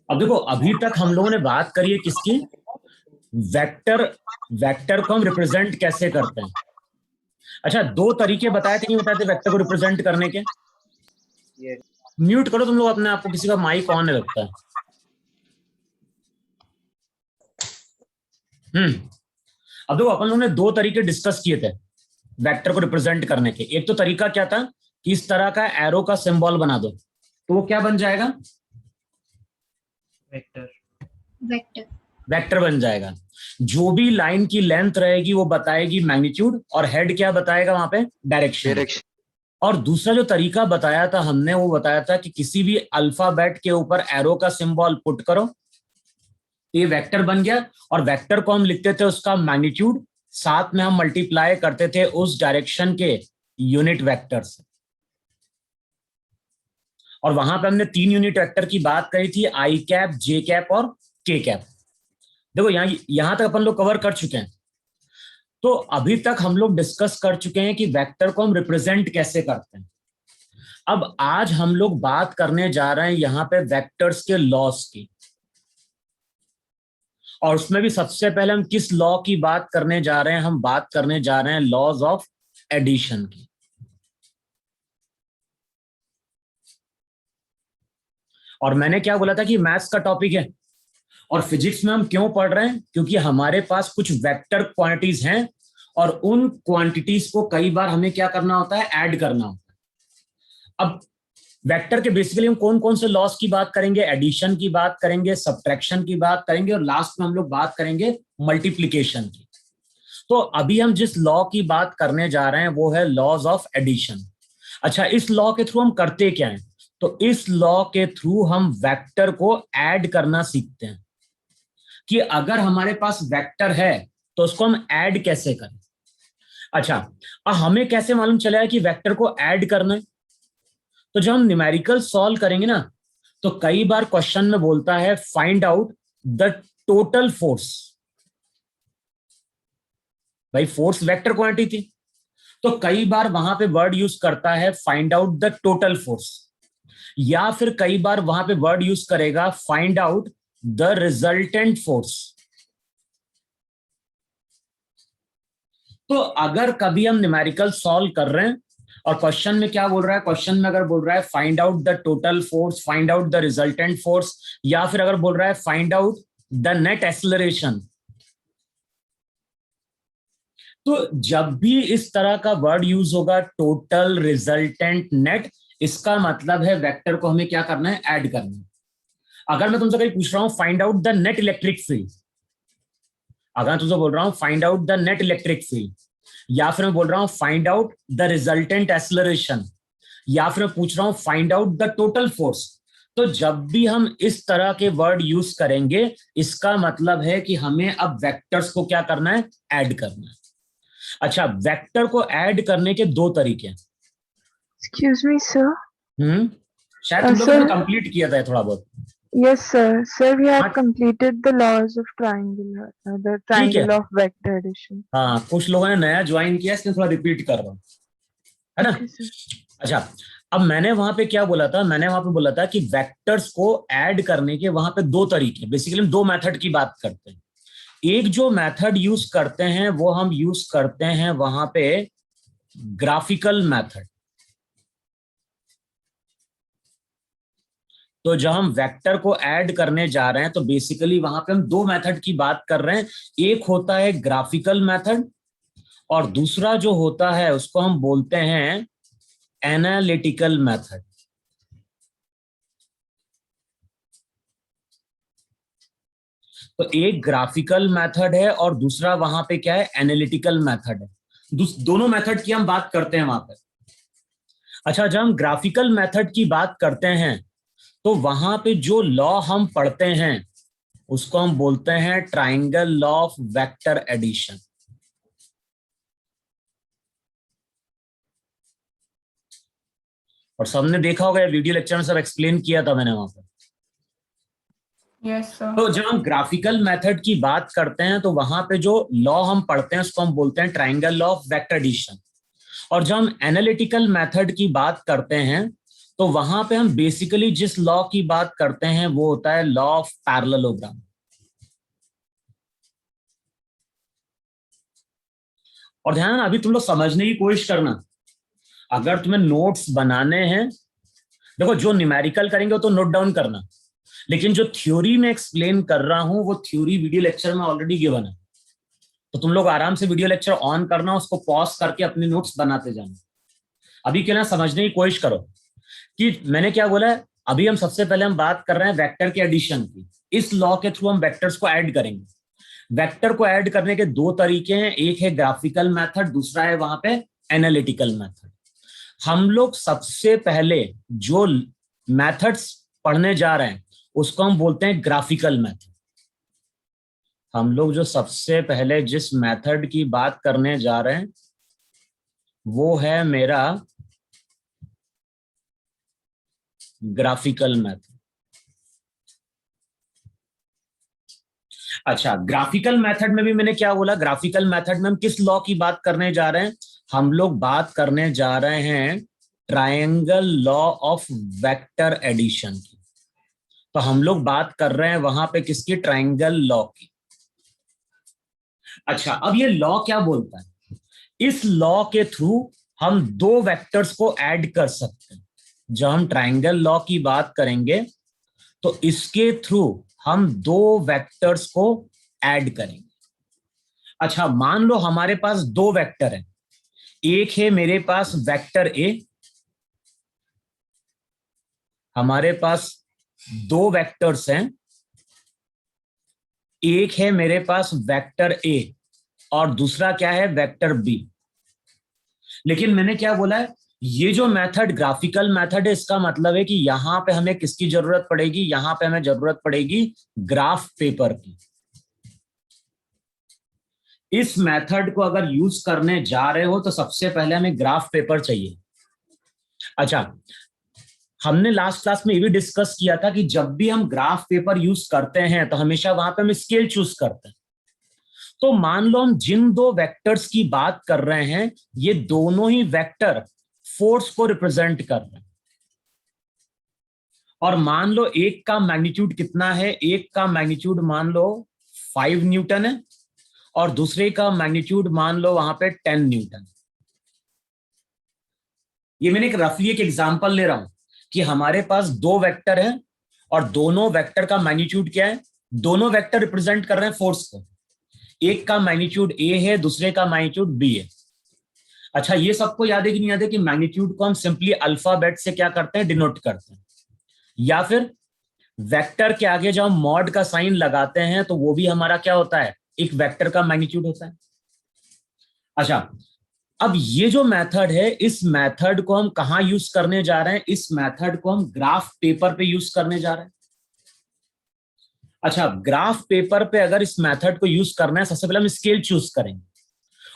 अब देखो, अभी तक हम लोगों ने बात करी है किसकी? वेक्टर। वेक्टर को हम रिप्रेजेंट कैसे करते हैं? अच्छा, दो तरीके बताए थे, नहीं बताए थे वेक्टर को रिप्रेजेंट करने के? Yes. म्यूट करो तुम लोग अपने आप को, किसी का माइक ऑन है लगता है। अब देखो, अपन लोगों ने दो तरीके डिस्कस किए थे वेक्टर को रिप्रेजेंट करने के। एक तो तरीका क्या था कि इस तरह का एरो का सिंबल बना दो, तो वो क्या बन जाएगा? वेक्टर। वेक्टर। वेक्टर बन जाएगा। जो भी लाइन की लेंथ रहेगी वो बताएगी मैग्नीट्यूड, और हेड क्या बताएगा वहां पे? डायरेक्शन। और दूसरा जो तरीका बताया था हमने, वो बताया था कि किसी भी अल्फाबेट के ऊपर एरो का सिंबल पुट करो, ये वेक्टर बन गया। और वेक्टर को हम लिखते थे उसका मैग्नीट्यूड, साथ में हम मल्टीप्लाई करते थे उस डायरेक्शन के यूनिट वेक्टर से। और वहां पे हमने तीन यूनिट वेक्टर की बात करी थी, आई कैप, जे कैप और के कैप। देखो यहां तक अपन लोग कवर कर चुके हैं। तो अभी तक हम लोग डिस्कस कर चुके हैं कि वेक्टर को हम रिप्रेजेंट कैसे करते हैं। अब आज हम लोग बात करने जा रहे हैं यहां पे वेक्टर्स के लॉस की। और उसमें भी सबसे पहले हम किस लॉ की बात करने जा रहे हैं? हम बात करने जा रहे हैं लॉज ऑफ एडिशन की। और मैंने क्या बोला था कि मैथ्स का टॉपिक है, और फिजिक्स में हम क्यों पढ़ रहे हैं? क्योंकि हमारे पास कुछ वेक्टर क्वांटिटीज हैं, और उन क्वांटिटीज को कई बार हमें क्या करना होता है? ऐड करना होता है। अब वेक्टर के बेसिकली हम कौन कौन से लॉस की बात करेंगे? एडिशन की बात करेंगे, सब्ट्रैक्शन की बात करेंगे, और लास्ट में हम लोग बात करेंगे मल्टीप्लीकेशन की। तो अभी हम जिस लॉ की बात करने जा रहे हैं वो है लॉज ऑफ एडिशन। अच्छा, इस लॉ के थ्रू हम करते क्या है? तो इस लॉ के थ्रू हम वेक्टर को ऐड करना सीखते हैं कि अगर हमारे पास वेक्टर है तो उसको हम ऐड कैसे करें। अच्छा, अब हमें कैसे मालूम चलेगा कि वेक्टर को ऐड करना है? तो जब हम न्यूमेरिकल सॉल्व करेंगे ना, तो कई बार क्वेश्चन में बोलता है find out the total force. भाई फोर्स वेक्टर क्वांटिटी थी, तो कई बार वहां पे वर्ड यूज करता है find out the total force, या फिर कई बार वहां पे वर्ड यूज करेगा find out the resultant force. तो अगर कभी हम न्यूमेरिकल सॉल्व कर रहे हैं और क्वेश्चन में क्या बोल रहा है? क्वेश्चन में अगर बोल रहा है find out the total force, find out the resultant force, या फिर अगर बोल रहा है find out the net acceleration, तो जब भी इस तरह का वर्ड यूज होगा टोटल, रिजल्टेंट, नेट, इसका मतलब है वेक्टर को हमें क्या करना है? ऐड करना है। अगर मैं तुमसे कहीं पूछ रहा हूं find out the net electric field, अगर मैं तुमसे बोल रहा हूं find out the net electric field, या फिर मैं बोल रहा हूं find out the resultant acceleration, या फिर मैं पूछ रहा हूं find out the total force, तो जब भी हम इस तरह के वर्ड यूज करेंगे, इसका मतलब है कि हमें अब वेक्टर्स को क्या करना है? ऐड करना है। अच्छा, वेक्टर को ऐड करने के दो तरीके हैं। Excuse me, sir. शायद तुम लोगों ने कंप्लीट किया था थोड़ा बहुत। Yes, sir. Sir, we have हाँ, completed the laws of triangle, the triangle of vector addition. हाँ, कुछ लोगों ने नया ज्वाइन किया, इसलिए थोड़ा रिपीट कर रहा हूँ, है ना? Okay, sir. अच्छा, अब मैंने वहां पे क्या बोला था? मैंने वहां पे बोला था कि वेक्टर्स को ऐड करने के वहां पे दो तरीके, बेसिकली हम दो मेथड की बात करते हैं। एक जो मेथड यूज करते हैं वो हम यूज करते हैं वहां पे ग्राफिकल मेथड। तो जब हम वेक्टर को ऐड करने जा रहे हैं तो बेसिकली वहां पे हम दो मेथड की बात कर रहे हैं। एक होता है ग्राफिकल मेथड, और दूसरा जो होता है उसको हम बोलते हैं एनालिटिकल मेथड। तो एक ग्राफिकल मेथड है और दूसरा वहां पे क्या है? एनालिटिकल मेथड है। दोनों मेथड की हम बात करते हैं वहां पे। अच्छा, जब हम ग्राफिकल मेथड की बात करते हैं तो वहां पे जो लॉ हम पढ़ते हैं उसको हम बोलते हैं triangle law of vector addition. और सबने देखा होगा, वीडियो लेक्चर में सब एक्सप्लेन किया था मैंने वहां पर। Yes sir. तो जब हम ग्राफिकल मेथड की बात करते हैं तो वहां पे जो लॉ हम पढ़ते हैं उसको हम बोलते हैं triangle law of vector addition. और जब हम एनालिटिकल मेथड की बात करते हैं तो वहां पे हम बेसिकली जिस लॉ की बात करते हैं वो होता है लॉ ऑफ पैरेललोग्राम। और ध्यान, अभी तुम लोग समझने की कोशिश करना, अगर तुम्हें नोट्स बनाने हैं, देखो जो न्यूमेरिकल करेंगे वो तो नोट डाउन करना, लेकिन जो थ्योरी में एक्सप्लेन कर रहा हूं वो थ्योरी वीडियो लेक्चर में ऑलरेडी गिवन है, तो तुम लोग आराम से वीडियो लेक्चर ऑन करना, उसको पॉज करके अपने नोट्स बनाते जाना। अभी क्या ना समझने की कोशिश करो कि मैंने क्या बोला है। अभी हम सबसे पहले हम बात कर रहे हैं वेक्टर के एडिशन की। इस लॉ के थ्रू हम वेक्टर्स को ऐड करेंगे। वेक्टर को ऐड करने के दो तरीके हैं, एक है ग्राफिकल मेथड, दूसरा है वहां पे एनालिटिकल मेथड। हम लोग सबसे पहले जो मेथड्स पढ़ने जा रहे हैं उसको हम बोलते हैं ग्राफिकल मेथड। हम लोग जो सबसे पहले जिस मेथड की बात करने जा रहे हैं वो है मेरा ग्राफिकल मेथड। अच्छा, ग्राफिकल मेथड में भी मैंने क्या बोला, ग्राफिकल मेथड में हम किस लॉ की बात करने जा रहे हैं? हम लोग बात करने जा रहे हैं triangle law of vector addition की। तो हम लोग बात कर रहे हैं वहां पे किसकी? ट्रायंगल लॉ की। अच्छा, अब ये लॉ क्या बोलता है? इस लॉ के थ्रू हम दो वेक्टर्स को ऐड कर सकते हैं। जब हम ट्रायंगल लॉ की बात करेंगे तो इसके थ्रू हम दो वेक्टर्स को ऐड करेंगे। अच्छा, मान लो हमारे पास दो वेक्टर हैं। एक है मेरे पास वेक्टर ए, हमारे पास दो वेक्टर्स हैं। एक है मेरे पास वेक्टर ए और दूसरा क्या है? Vector B. लेकिन मैंने क्या बोला है, ये जो मेथड ग्राफिकल मेथड है, इसका मतलब है कि यहां पे हमें किसकी जरूरत पड़ेगी? यहां पे हमें जरूरत पड़ेगी ग्राफ पेपर की। इस मेथड को अगर यूज करने जा रहे हो तो सबसे पहले हमें ग्राफ पेपर चाहिए। अच्छा, हमने लास्ट क्लास में ये भी डिस्कस किया था कि जब भी हम ग्राफ पेपर यूज करते हैं तो हमेशा वहां पे हम स्केल चूज करते हैं। तो मान लो हम जिन दो वेक्टर्स की बात कर रहे हैं, ये दोनों ही वेक्टर फोर्स को रिप्रेजेंट कर रहे हैं। और मान लो एक का मैग्नीट्यूड कितना है? एक का मैग्नीट्यूड मान लो 5 न्यूटन है और दूसरे का मैग्नीट्यूड मान लो वहां पे 10 न्यूटन। ये मैंने एक रफली एक एग्जांपल ले रहा हूं कि हमारे पास दो वेक्टर हैं और दोनों वेक्टर का मैग्नीट्यूड क्या है? दोनों वेक्टर रिप्रेजेंट कर रहे हैं फोर्स को। एक का मैग्नीट्यूड ए है, दूसरे का मैग्नीट्यूड बी है। अच्छा, ये सबको याद है कि नहीं याद है कि मैग्नीट्यूड को हम सिंपली अल्फाबेट से क्या करते हैं? डिनोट करते हैं। या फिर वेक्टर के आगे जब हम मॉड का साइन लगाते हैं तो वो भी हमारा क्या होता है? एक वेक्टर का मैग्नीट्यूड होता है। अच्छा, अब ये जो मेथड है, इस मेथड को हम कहां यूज करने जा रहे हैं? इस मेथड को हम ग्राफ पेपर पे यूज करने जा रहे हैं। अच्छा, ग्राफ पेपर पे अगर इस मेथड को यूज करना है, सबसे पहले हम स्केल चूज करेंगे।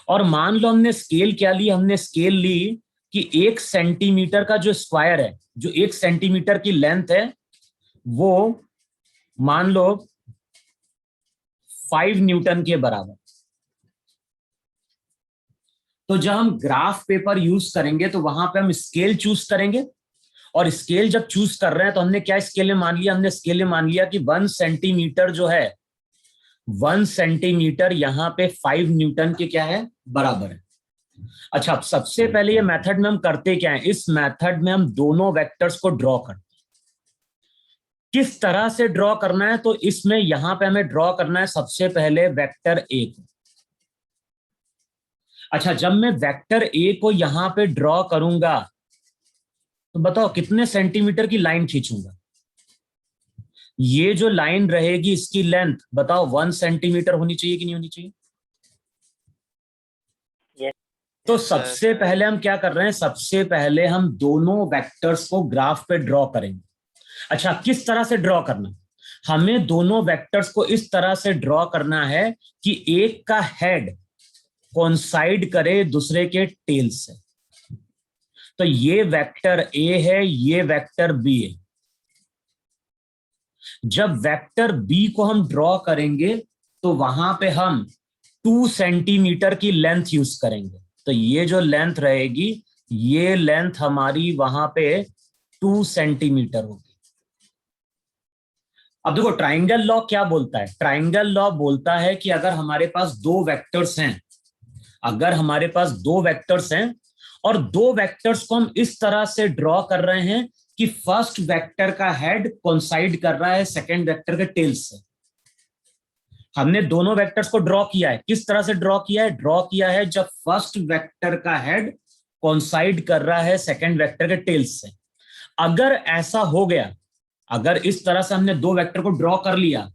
और मान लो हमने स्केल क्या ली? हमने स्केल ली कि 1 सेंटीमीटर का जो स्क्वायर है, जो 1 सेंटीमीटर की लेंथ है, वो मान लो 5 न्यूटन के बराबर। तो जब हम ग्राफ पेपर यूज करेंगे तो वहां पे हम स्केल चूज करेंगे। और स्केल जब चूज कर रहे हैं तो हमने क्या स्केल में मान लिया? हमने स्केल में मान लिया कि 1 सेंटीमीटर जो है, 1 सेंटीमीटर यहाँ पे 5 न्यूटन के क्या है? बराबर है। अच्छा, अब सबसे पहले ये मेथड में हम करते क्या है? इस मेथड में हम दोनों वेक्टर्स को ड्रॉ करते हैं। किस तरह से ड्रॉ करना है? तो इसमें यहां पे हमें ड्रॉ करना है सबसे पहले वेक्टर ए को। अच्छा, जब मैं वेक्टर ए को यहां पे ड्रॉ करूंगा तो बताओ कितने सेंटीमीटर की लाइन खींचूंगा? ये जो लाइन रहेगी इसकी लेंथ बताओ 1 सेंटीमीटर होनी चाहिए कि नहीं होनी चाहिए? तो सबसे पहले हम क्या कर रहे हैं? सबसे पहले हम दोनों वेक्टर्स को ग्राफ पे ड्रॉ करेंगे। अच्छा, किस तरह से ड्रॉ करना? हमें दोनों वेक्टर्स को इस तरह से ड्रॉ करना है कि एक का हेड कोइंसाइड करे दूसरे के टेल से। तो ये वेक्टर ए है, ये वेक्टर बी है। जब वेक्टर बी को हम ड्रॉ करेंगे तो वहां पे हम 2 सेंटीमीटर की लेंथ यूज करेंगे। तो ये जो लेंथ रहेगी, ये लेंथ हमारी वहां पे 2 सेंटीमीटर होगी। अब देखो ट्राइंगल लॉ क्या बोलता है, ट्राइंगल लॉ बोलता है कि अगर हमारे पास दो वेक्टर्स हैं, अगर हमारे पास दो वेक्टर्स हैं और दो वेक्टर्स को हम इस तरह से ड्रॉ कर रहे हैं कि फर्स्ट वेक्टर का हेड कोइंसाइड कर रहा है सेकंड वेक्टर के टेल से। हमने दोनों वेक्टर्स को ड्रॉ किया है, किस तरह से ड्रॉ किया है, ड्रॉ किया है जब फर्स्ट वेक्टर का हेड कोइंसाइड कर रहा है सेकंड वेक्टर के टेल से। अगर ऐसा हो गया, अगर इस तरह से हमने दो वेक्टर को ड्रॉ कर लिया,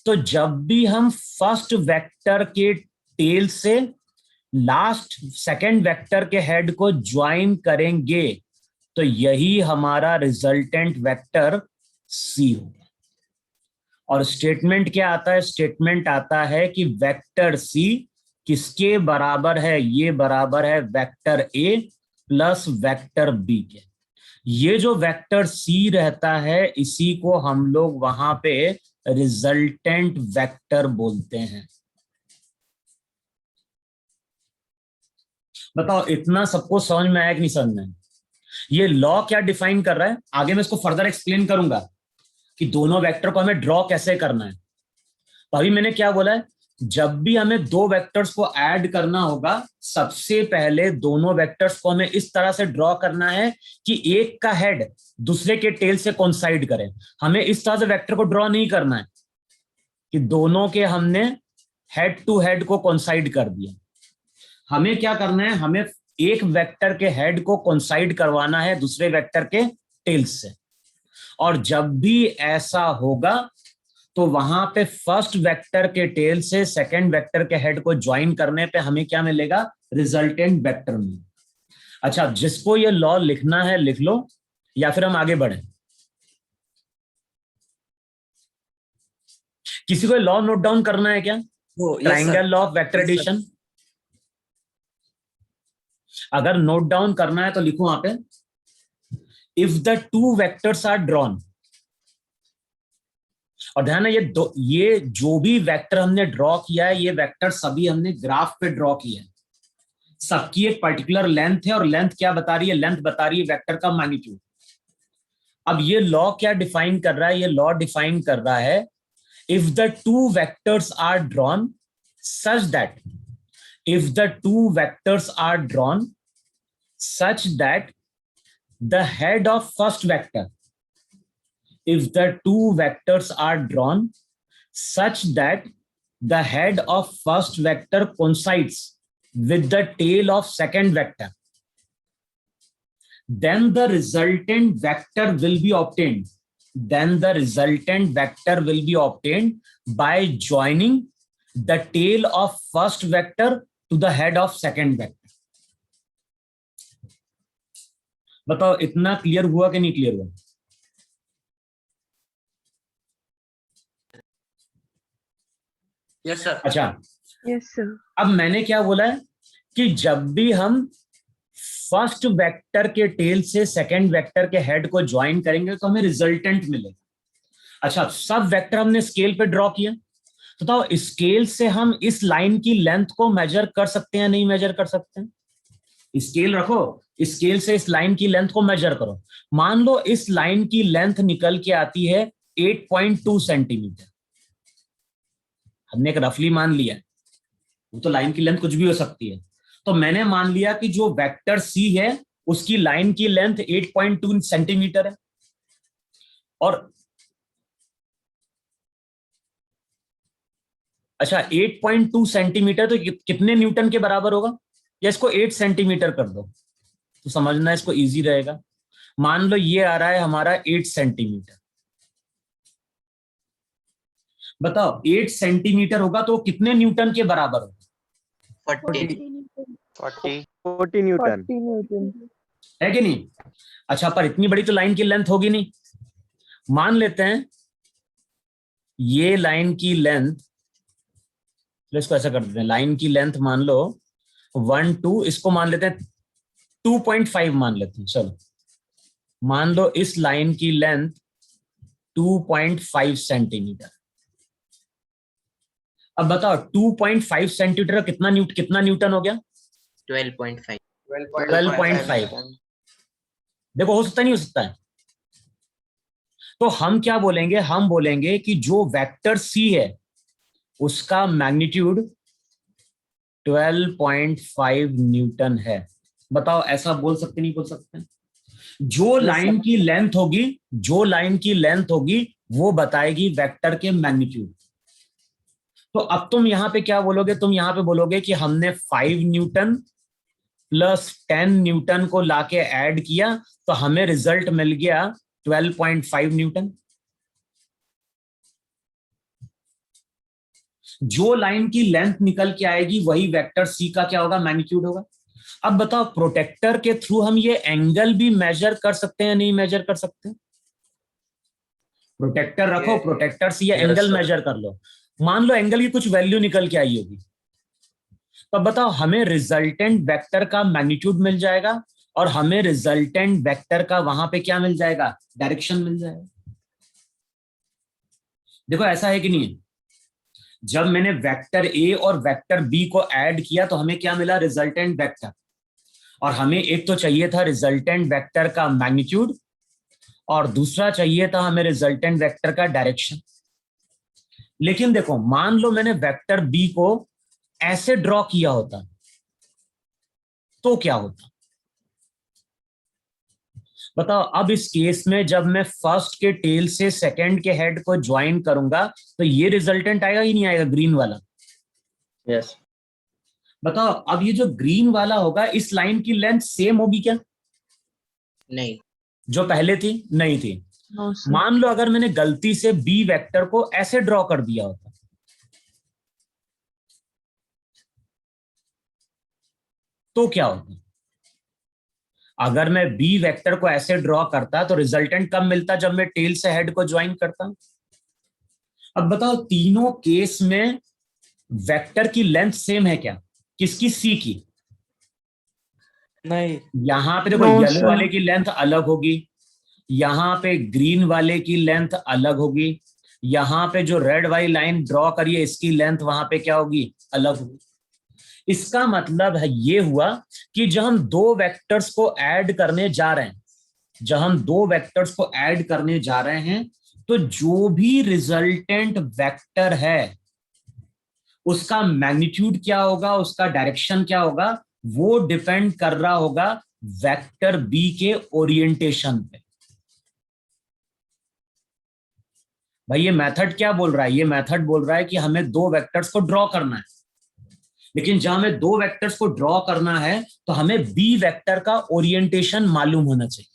तो जब भी हम फर्स्ट वेक्टर के टेल से लास्ट सेकंड वेक्टर के हेड को ज्वाइन करेंगे तो यही हमारा रिजल्टेंट वेक्टर सी होगा। और स्टेटमेंट क्या आता है, स्टेटमेंट आता है कि वेक्टर सी किसके बराबर है, ये बराबर है vector A plus vector B के। ये जो वेक्टर सी रहता है इसी को हम लोग वहां पे रिजल्टेंट वेक्टर बोलते हैं। बताओ इतना सबको समझ में आया कि नहीं समझ में? ये लॉ क्या डिफाइन कर रहा है, आगे मैं इसको फर्दर एक्सप्लेन करूंगा कि दोनों वेक्टर को हमें ड्रॉ कैसे करना है। तो अभी मैंने क्या बोला है, जब भी हमें दो वेक्टर्स को ऐड करना होगा, सबसे पहले दोनों वेक्टर्स को हमें इस तरह से ड्रॉ करना है कि एक का हेड दूसरे के टेल से कोइंसाइड करे। हमें इस तरह से वेक्टर को ड्रॉ नहीं करना है कि दोनों के हमने हेड टू हेड को कोइंसाइड कर दिया। हमें क्या करना है, हमें एक वेक्टर के हेड को कोइंसाइड करवाना है दूसरे वेक्टर के टेल से। और जब भी ऐसा होगा तो वहां पे फर्स्ट वेक्टर के टेल से सेकंड वेक्टर के हेड को ज्वाइन करने पे हमें क्या मिलेगा, रिजल्टेंट वेक्टर में। अच्छा, जिसको ये लॉ लिखना है लिख लो, या फिर हम आगे बढ़े। किसी को लॉ नोट डाउन करना है क्या, triangle law of vector addition? अगर नोट डाउन करना है तो लिखो वहां पे, if the two vectors are drawn. और ध्यान है ये जो भी वेक्टर हमने ड्रॉ किया है, ये वेक्टर सभी हमने ग्राफ पे ड्रॉ किया है। सबकी एक पर्टिकुलर लेंथ है और लेंथ क्या बता रही है, लेंथ बता रही है वेक्टर का मैग्नीट्यूड। अब ये लॉ क्या डिफाइन कर रहा है, ये लॉ डिफाइन कर रहा है if the two vectors are drawn such that, if the two vectors are drawn such that the head of first vector, if the two vectors are drawn such that the head of first vector coincides with the tail of second vector, then the resultant vector will be obtained. Then the resultant vector will be obtained by joining the tail of first vector to the head of second vector. बताओ इतना clear हुआ कि नहीं clear हुआ? Yes sir. अच्छा, yes sir. अब मैंने क्या बोला है कि जब भी हम फर्स्ट वेक्टर के टेल से सेकंड वेक्टर के हेड को ज्वाइन करेंगे तो हमें रिजल्टेंट मिलेगा। अच्छा, सब वेक्टर हमने स्केल पे ड्रॉ किया, तो बताओ स्केल से हम इस लाइन की लेंथ को मेजर कर सकते हैं, नहीं मेजर कर सकते हैं? स्केल रखो, स्केल से इस लाइन की लेंथ को मेजर करो। मान लो इस लाइन की लेंथ निकल के आती है 8.2 सेंटीमीटर। हमने एक रफली मान लिया, वो तो लाइन की लेंथ कुछ भी हो सकती है। तो मैंने मान लिया कि जो वेक्टर सी है उसकी लाइन की लेंथ 8.2 सेंटीमीटर है। और अच्छा, 8.2 सेंटीमीटर तो कितने न्यूटन के बराबर होगा? या इसको 8 सेंटीमीटर कर दो तो समझना इसको इजी रहेगा। मान लो ये आ रहा है हमारा 8 सेंटीमीटर। बताओ 8 सेंटीमीटर होगा तो कितने न्यूटन के बराबर होगा? 40 न्यूटन है कि नहीं? अच्छा, पर इतनी बड़ी तो लाइन की लेंथ होगी नहीं। मान लेते हैं ये लाइन की लेंथ, इसको ऐसा कर देते हैं, लाइन की लेंथ मान लो 1 2, इसको मान लेते हैं 2.5 मान लेते हैं। चलो मान लो इस लाइन की लेंथ 2.5 सेंटीमीटर। अब बताओ 2.5 सेंटीमीटर कितना न्यूटन हो गया? 12.5। 12.5। देखो हो सकता नहीं हो सकता है? तो हम क्या बोलेंगे, हम बोलेंगे कि जो वेक्टर सी है उसका मैग्नीट्यूड 12.5 न्यूटन है। बताओ ऐसा बोल सकते नहीं बोल सकते? जो यस लाइन सर। की लेंथ होगी, जो लाइन की लेंथ होगी वो बताएगी वेक्टर के मैग्नीट्यूड। तो अब तुम यहां पे क्या बोलोगे, तुम यहां पे बोलोगे कि हमने 5 न्यूटन प्लस 10 न्यूटन को लाके ऐड किया तो हमें रिजल्ट मिल गया 12.5 न्यूटन। जो लाइन की लेंथ निकल के आएगी वही वेक्टर सी का क्या होगा, मैग्नीट्यूड होगा। अब बताओ प्रोटेक्टर के थ्रू हम ये एंगल भी मेजर कर सकते हैं नहीं मेजर कर सकते? प्रोटेक्टर रखो, प्रोटेक्टर से ये एंगल मेजर कर लो, मान लो एंगल की कुछ वैल्यू निकल के आई होगी, तो बताओ हमें रिजल्टेंट वेक्टर का मैग्नीट्यूड मिल जाएगा और हमें रिजल्टेंट वेक्टर का वहां पे क्या मिल जाएगा, डायरेक्शन मिल जाएगा। देखो ऐसा है कि नहीं है, जब मैंने वेक्टर ए और वेक्टर बी को ऐड किया तो हमें क्या मिला, रिजल्टेंट वेक्टर। और हमें एक तो चाहिए था रिजल्टेंट वेक्टर का मैग्नीट्यूड और दूसरा चाहिए था हमें रिजल्टेंट वेक्टर का डायरेक्शन। लेकिन देखो मान लो मैंने वेक्टर बी को ऐसे ड्रॉ किया होता तो क्या होता, बताओ। अब इस केस में जब मैं फर्स्ट के टेल से सेकंड के हेड को ज्वाइन करूंगा तो ये रिजल्टेंट आएगा ही नहीं आएगा, ग्रीन वाला? यस। बताओ अब ये जो ग्रीन वाला होगा इस लाइन की लेंथ सेम होगी क्या, नहीं। जो पहले थी? नहीं थी। No, sir. मान लो अगर मैंने गलती से बी वेक्टर को ऐसे ड्रॉ कर दिया होता तो क्या होता? अगर मैं बी वेक्टर को ऐसे ड्रॉ करता तो रिजल्टेंट कब मिलता, जब मैं टेल से हेड को ज्वाइन करता। अब बताओ तीनों केस में वेक्टर की लेंथ सेम है क्या, किसकी, सी की? नहीं। यहां पे देखो No, येलो sir. वाले की लेंथ अलग होगी, यहां पे ग्रीन वाले की लेंथ अलग होगी, यहां पे जो रेड वाली लाइन ड्रॉ करिए इसकी लेंथ वहां पे क्या होगी, अलग होगी। इसका मतलब है ये हुआ कि जब हम दो वेक्टर्स को ऐड करने जा रहे हैं, जब हम दो वेक्टर्स को ऐड करने जा रहे हैं तो जो भी रिजल्टेंट वेक्टर है उसका मैग्नीट्यूड क्या होगा, उसका डायरेक्शन क्या होगा, वो डिपेंड कर रहा होगा वेक्टर बी के ओरिएंटेशन पे। भाई ये मेथड क्या बोल रहा है, ये मेथड बोल रहा है कि हमें दो वेक्टर्स को ड्रॉ करना है, लेकिन जहां हमें दो वेक्टर्स को ड्रॉ करना है तो हमें बी वेक्टर का ओरिएंटेशन मालूम होना चाहिए।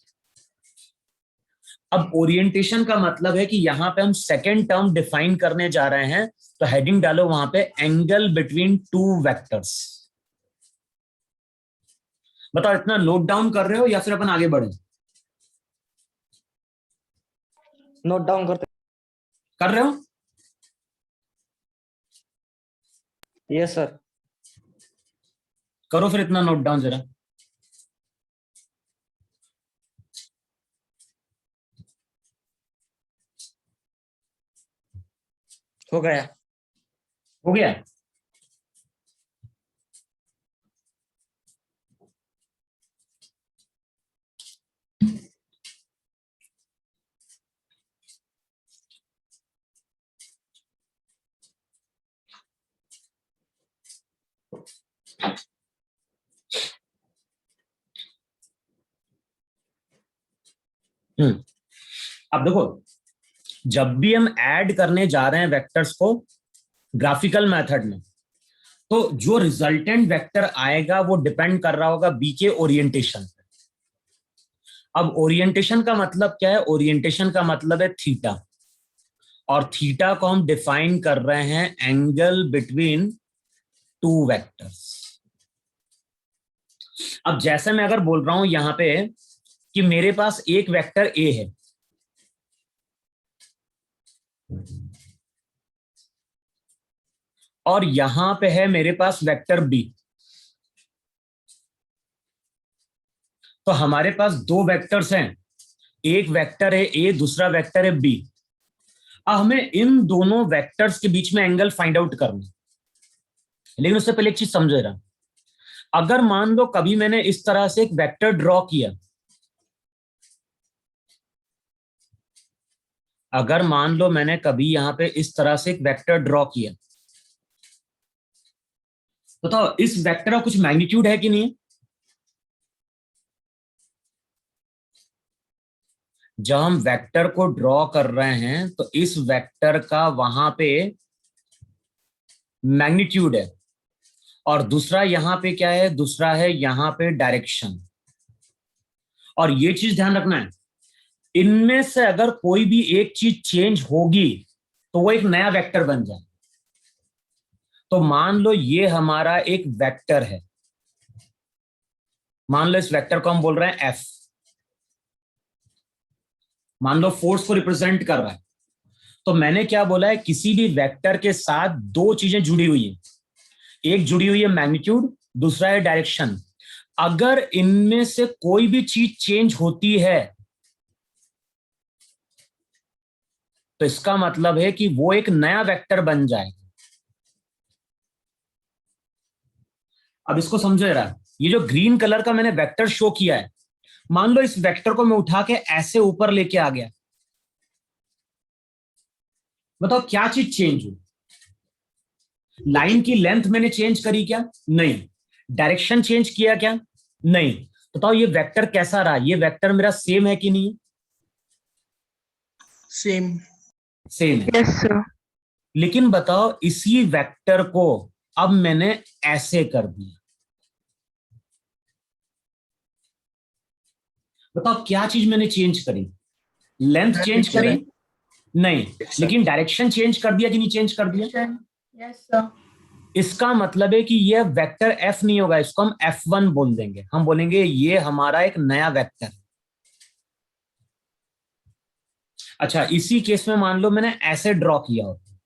अब ओरिएंटेशन का मतलब है कि यहां पे हम सेकेंड टर्म डिफाइन करने जा रहे हैं, तो हेडिंग डालो वहां पे एंगल बिटवीन टू वेक्टर्स। बताओ इतना नोट डाउन कर रहे हो या फिर अपन आगे बढ़े? नोट डाउन करते। कर रहे हो? Yes sir. करो फिर इतना नोट डाउन जरा। हो गया। हो गया? अब देखो जब भी हम ऐड करने जा रहे हैं वेक्टर्स को ग्राफिकल मेथड में, तो जो रिजल्टेंट वेक्टर आएगा वो डिपेंड कर रहा होगा बी के ओरिएंटेशन पे। अब ओरिएंटेशन का मतलब क्या है, ओरिएंटेशन का मतलब है थीटा, और थीटा को हम डिफाइन कर रहे हैं एंगल बिटवीन टू वेक्टर्स। अब जैसे मैं अगर बोल रहा हूं यहां पे कि मेरे पास एक वेक्टर ए है, और यहां पे है मेरे पास वेक्टर बी, तो हमारे पास दो वेक्टर्स हैं, एक वेक्टर है ए, दूसरा वेक्टर है बी। अब हमें इन दोनों वेक्टर्स के बीच में एंगल फाइंड आउट करना है, लेकिन उससे पहले एक चीज समझे रहा, अगर मान लो कभी मैंने इस तरह से एक वेक्टर ड्रॉ किया अगर मान लो मैंने कभी यहाँ पे इस तरह से एक वेक्टर ड्रॉ किया, बताओ इस वेक्टर का कुछ मैग्नीट्यूड है कि नहीं है? जब हम वेक्टर को ड्रॉ कर रहे हैं तो इस वेक्टर का वहां पे मैग्नीट्यूड है, और दूसरा यहां पे क्या है, दूसरा है यहां पे डायरेक्शन। और ये चीज ध्यान रखना है, इनमें से अगर कोई भी एक चीज चेंज होगी तो वो एक नया वेक्टर बन जाए। तो मान लो ये हमारा एक वेक्टर है, मान लो इस वेक्टर को हम बोल रहे हैं एफ, मान लो फोर्स को रिप्रेजेंट कर रहा है। तो मैंने क्या बोला है, किसी भी वेक्टर के साथ दो चीजें जुड़ी हुई है, एक जुड़ी हुई है मैग्नीट्यूड, दूसरा है डायरेक्शन। अगर इनमें से कोई भी चीज चेंज होती है तो इसका मतलब है कि वो एक नया वेक्टर बन जाएगा। अब इसको समझो जरा, ये जो ग्रीन कलर का मैंने वेक्टर शो किया है, मान लो इस वेक्टर को मैं उठा के ऐसे ऊपर लेके आ गया, बताओ क्या चीज चेंज हुई? लाइन की लेंथ मैंने चेंज करी क्या? नहीं। डायरेक्शन चेंज किया क्या? नहीं। बताओ ये वेक्टर कैसा रहा? ये वेक्टर मेरा सेम है कि नहीं? सेम। सेम है। Yes, sir. लेकिन बताओ इसी वेक्टर को अब मैंने ऐसे कर दिया, बताओ क्या चीज मैंने चेंज करी? लेंथ चेंज करी? नहीं। लेकिन डायरेक्शन चेंज कर दिया कि नहीं चेंज कर दिया? Yes sir. इसका मतलब है कि यह वेक्टर एफ नहीं होगा, इसको हम F1 बोल देंगे। हम बोलेंगे ये हमारा एक नया वेक्टर। अच्छा, इसी केस में मान लो मैंने ऐसे ड्रॉ किया होता,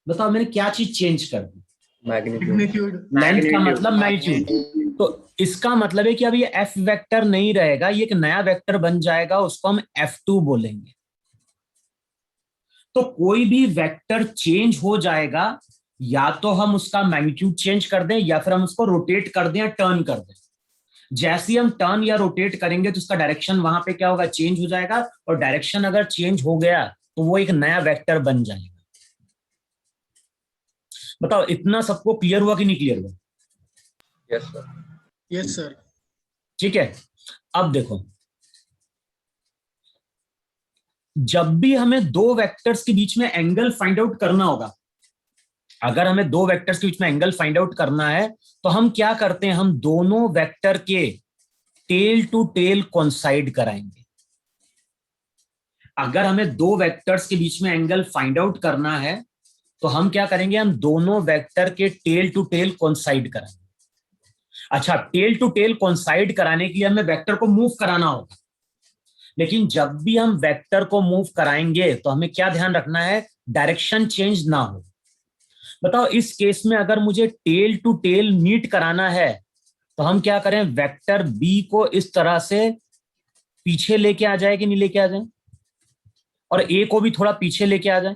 बताओ मैंने क्या चीज चेंज कर दी? मैग्नीट्यूड। लेंथ का मतलब मैग्नीट्यूड। तो इसका मतलब है कि अब ये एफ वेक्टर नहीं रहेगा, ये एक नया वेक्टर बन जाएगा, उसको हम F2 बोलेंगे। तो कोई भी वेक्टर चेंज हो जाएगा, या तो हम उसका मैग्नीट्यूड चेंज कर दें या फिर हम उसको रोटेट कर दें या टर्न कर दें। जैसे ही हम टर्न या रोटेट करेंगे तो उसका डायरेक्शन वहां पे क्या होगा, चेंज हो जाएगा। और डायरेक्शन अगर चेंज हो गया तो वो एक नया वेक्टर बन जाएगा। बताओ इतना सबको क्लियर हुआ कि नहीं क्लियर हुआ? Yes sir. Yes sir. ठीक है। अब देखो, जब भी हमें दो वेक्टर्स के बीच में एंगल फाइंड आउट करना होगा, अगर हमें दो वेक्टर्स के बीच में एंगल फाइंड आउट करना है तो हम क्या करते हैं, हम दोनों वेक्टर के टेल टू टेल कोइंसाइड कराएंगे। अगर हमें दो वेक्टर्स के बीच में एंगल फाइंड आउट करना है तो हम क्या करेंगे, हम दोनों वेक्टर के टेल टू टेल कोइंसाइड कराएंगे। अच्छा, टेल टू टेल कोइंसाइड कराने के लिए हमें वेक्टर को मूव कराना होगा, लेकिन जब भी हम वेक्टर को मूव कराएंगे तो हमें क्या ध्यान रखना है, डायरेक्शन चेंज ना हो। बताओ इस केस में अगर मुझे टेल टू टेल मीट कराना है तो हम क्या करें, वेक्टर बी को इस तरह से पीछे लेके आ जाए कि नहीं लेके आ जाए, और ए को भी थोड़ा पीछे लेके आ जाए।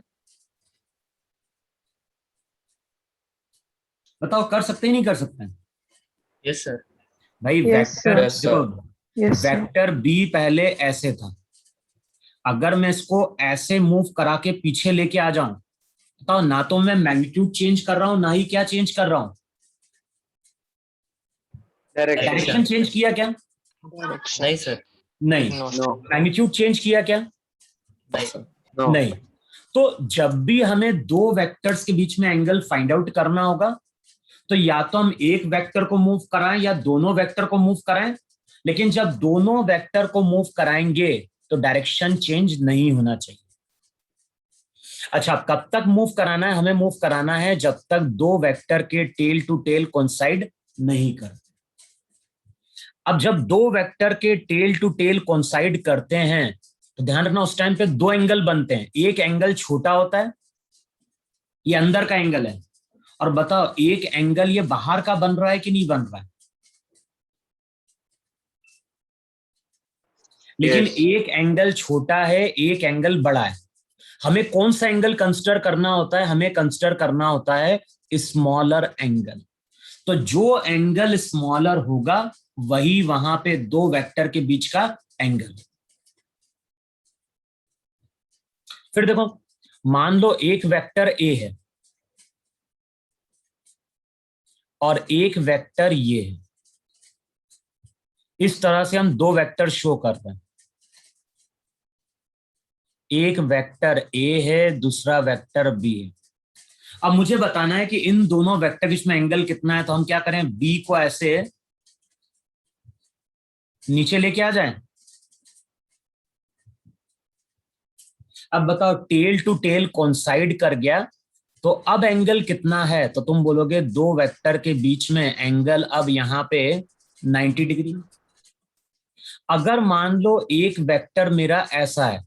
बताओ कर सकते हैं नहीं कर सकते हैं? Yes sir. भाई Yes, वेक्टर sir. देखो, Yes, sir. वेक्टर बी पहले ऐसे था, अगर मैं इसको ऐसे मूव करा के पीछे लेके आ जाऊं, बताओ ना तो मैं मैग्नीट्यूड चेंज कर रहा हूं ना ही क्या चेंज कर रहा हूं, डायरेक्शन चेंज किया क्या? नहीं सर। नहीं। नो। मैग्नीट्यूड चेंज किया क्या? नहीं सर। नो। नहीं। तो जब भी हमें दो वेक्टर्स के बीच में एंगल फाइंड आउट करना होगा तो या तो हम एक वेक्टर को मूव कराएं या दोनों वेक्टर को मूव कराएं, लेकिन जब दोनों वेक्टर को मूव कराएंगे तो डायरेक्शन चेंज नहीं होना चाहिए। अच्छा, कब तक मूव कराना है? हमें मूव कराना है जब तक दो वेक्टर के टेल टू टेल कोइंसाइड नहीं करते। अब जब दो वेक्टर के टेल टू टेल कोइंसाइड करते हैं तो ध्यान रखना उस टाइम पे दो एंगल बनते हैं, एक एंगल छोटा होता है, ये अंदर का एंगल है, और बताओ एक एंगल ये बाहर का बन रहा है कि नहीं बन रहा है? लेकिन एक एंगल छोटा है, एक एंगल बड़ा है। हमें कौन सा एंगल कंसिडर करना होता है? हमें कंसिडर करना होता है स्मॉलर एंगल। तो जो एंगल स्मॉलर होगा वही वहां पे दो वेक्टर के बीच का एंगल। फिर देखो, मान लो एक वेक्टर ए है और एक वेक्टर ये है। इस तरह से हम दो वेक्टर शो करते हैं। एक वेक्टर ए है, दूसरा वेक्टर बी है। अब मुझे बताना है कि इन दोनों वेक्टर के बीच में एंगल कितना है। तो हम क्या करें, बी को ऐसे नीचे लेके आ जाएं। अब बताओ, टेल टू टेल कोइंसाइड कर गया तो अब एंगल कितना है। तो तुम बोलोगे दो वेक्टर के बीच में एंगल अब यहां पे 90 डिग्री। अगर मान लो एक वेक्टर मेरा ऐसा है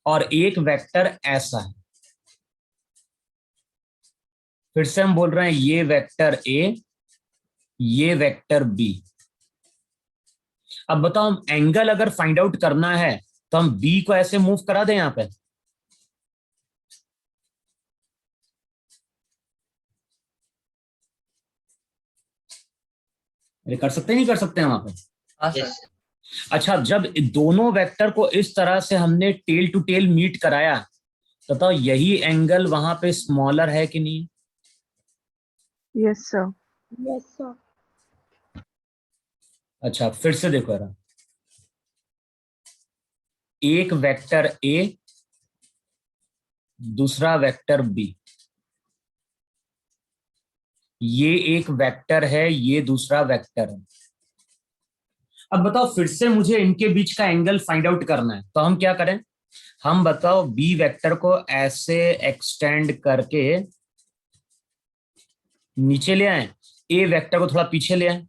और एक वेक्टर ऐसा है, फिर से हम बोल रहे हैं ये वेक्टर ए, ये वेक्टर बी। अब बताओ, हम एंगल अगर फाइंड आउट करना है तो हम बी को ऐसे मूव करा दें यहां पे। अरे कर सकते नहीं कर सकते हैं वहां पे। हाँ सर। अच्छा, जब दोनों वेक्टर को इस तरह से हमने टेल टू टेल मीट कराया तो बताओ यही एंगल वहां पे स्मॉलर है कि नहीं। Yes, sir. Yes, sir. अच्छा, फिर से देखो जरा, एक वेक्टर ए, दूसरा वेक्टर बी। ये एक वेक्टर है, ये दूसरा वेक्टर है। अब बताओ, फिर से मुझे इनके बीच का एंगल फाइंड आउट करना है तो हम क्या करें। हम बताओ बी वेक्टर को ऐसे एक्सटेंड करके नीचे ले आए, ए वेक्टर को थोड़ा पीछे ले आए।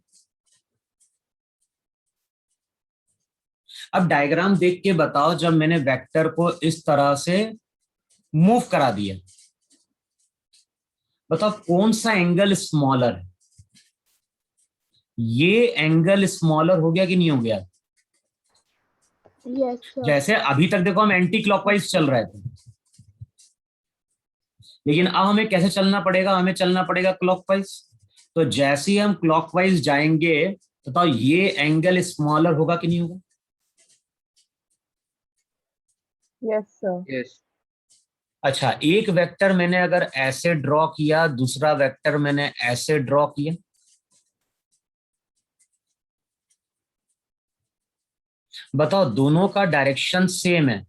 अब डायग्राम देख के बताओ, जब मैंने वेक्टर को इस तरह से मूव करा दिया, बताओ कौन सा एंगल स्मॉलर है। ये एंगल स्मॉलर हो गया कि नहीं हो गया। Yes, sir. जैसे अभी तक देखो हम एंटी क्लॉकवाइज चल रहे थे, लेकिन अब हमें कैसे चलना पड़ेगा, हमें चलना पड़ेगा क्लॉकवाइज। तो जैसे ही हम क्लॉकवाइज जाएंगे तो बताओ ये एंगल स्मॉलर होगा कि नहीं होगा। Yes, sir. Yes. अच्छा, एक वेक्टर मैंने अगर ऐसे ड्रॉ किया, दूसरा वेक्टर मैंने ऐसे ड्रॉ किया, बताओ दोनों का डायरेक्शन सेम है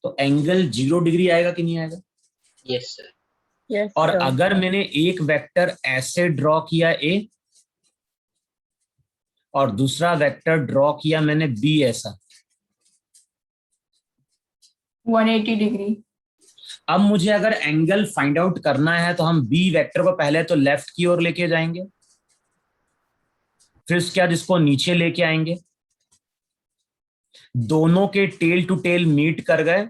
तो एंगल 0 डिग्री आएगा कि नहीं आएगा। Yes, sir. Yes, और sir. अगर मैंने एक वेक्टर ऐसे ड्रॉ किया ए और दूसरा वेक्टर ड्रॉ किया मैंने बी ऐसा, 180 डिग्री। अब मुझे अगर एंगल फाइंड आउट करना है तो हम बी वेक्टर को पहले तो लेफ्ट की ओर लेके जाएंगे, फिर उसके बाद इसको नीचे लेके आएंगे, दोनों के टेल टू टेल मीट कर गए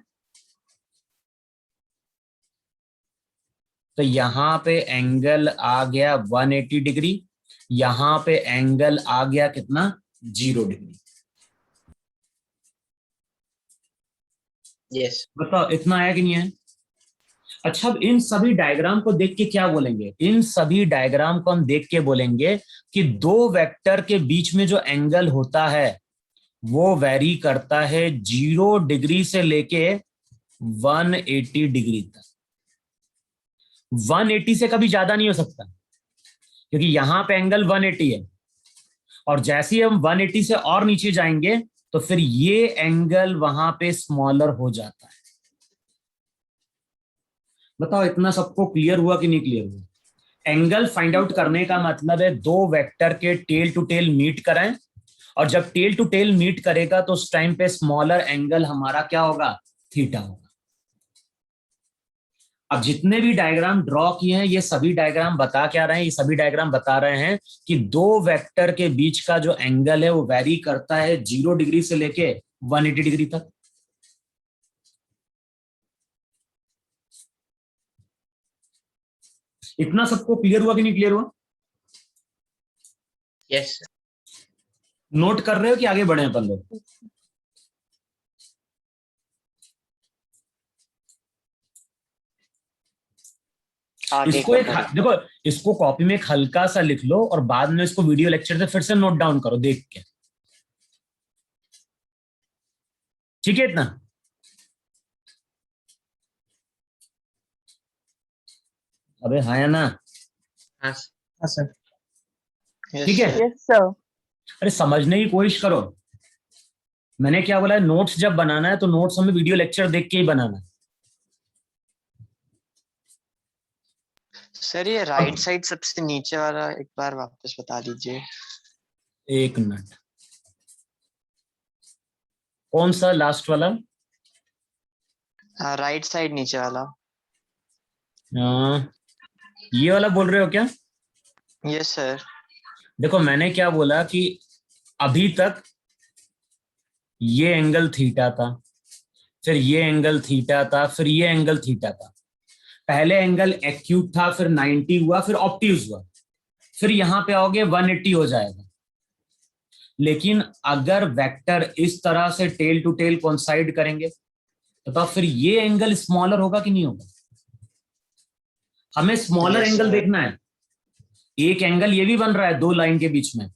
तो यहां पे एंगल आ गया 180 डिग्री, यहां पे एंगल आ गया कितना, 0 डिग्री। Yes. बताओ इतना आया कि नहीं है। अच्छा, अब इन सभी डायग्राम को देख के क्या बोलेंगे, इन सभी डायग्राम को हम देख के बोलेंगे कि दो वेक्टर के बीच में जो एंगल होता है वो वेरी करता है 0 डिग्री से लेके 180 डिग्री तक। 180 से कभी ज्यादा नहीं हो सकता क्योंकि यहां पे एंगल 180 है और जैसे ही हम 180 से और नीचे जाएंगे तो फिर ये एंगल वहां पे स्मॉलर हो जाता है। बताओ इतना सबको क्लियर हुआ कि नहीं क्लियर हुआ। एंगल फाइंड आउट करने का मतलब है दो वेक्टर के टेल टू टेल मीट कराएं और जब टेल टू टेल मीट करेगा तो उस टाइम पे स्मॉलर एंगल हमारा क्या होगा, थीटा होगा। अब जितने भी डायग्राम ड्रॉ किए हैं ये सभी डायग्राम बता क्या रहे हैं, ये सभी डायग्राम बता रहे हैं कि दो वेक्टर के बीच का जो एंगल है वो वेरी करता है 0 डिग्री से लेके 180 डिग्री तक। इतना सबको क्लियर हुआ कि नहीं क्लियर हुआ। Yes, sir. नोट कर रहे हो कि आगे बढ़े अपन लोग। इसको एक देखो, इसको कॉपी में एक हल्का सा लिख लो और बाद में इसको वीडियो लेक्चर से फिर से नोट डाउन करो देख के। ठीक है इतना? अबे हाँ या ना? हाँ सर। ठीक है। Yes, sir. अरे समझने की कोशिश करो। मैंने क्या बोला है, नोट्स जब बनाना है तो नोट्स हमें वीडियो लेक्चर देख के ही बनाना है। सर ये राइट साइड सबसे नीचे वाला एक बार वापस बता दीजिए। एक मिनट, कौन सा लास्ट वाला? राइट साइड नीचे वाला। ये वाला बोल रहे हो क्या? Yes sir. देखो मैंने क्या बोला कि अभी तक ये एंगल थीटा था, फिर ये एंगल थीटा था, फिर ये एंगल थीटा था। पहले एंगल एक्यूट था, फिर 90 हुआ, फिर ऑप्टिव्स हुआ, फिर यहां पे आओगे 180 हो जाएगा। लेकिन अगर वेक्टर इस तरह से टेल टू टेल कोइंसाइड करेंगे तो फिर ये एंगल स्मॉलर होगा कि नहीं होगा? हमें स्मॉलर Yes, एंगल sir. देखना है। एक एंगल ये भी बन रहा है दो लाइन के बीच में,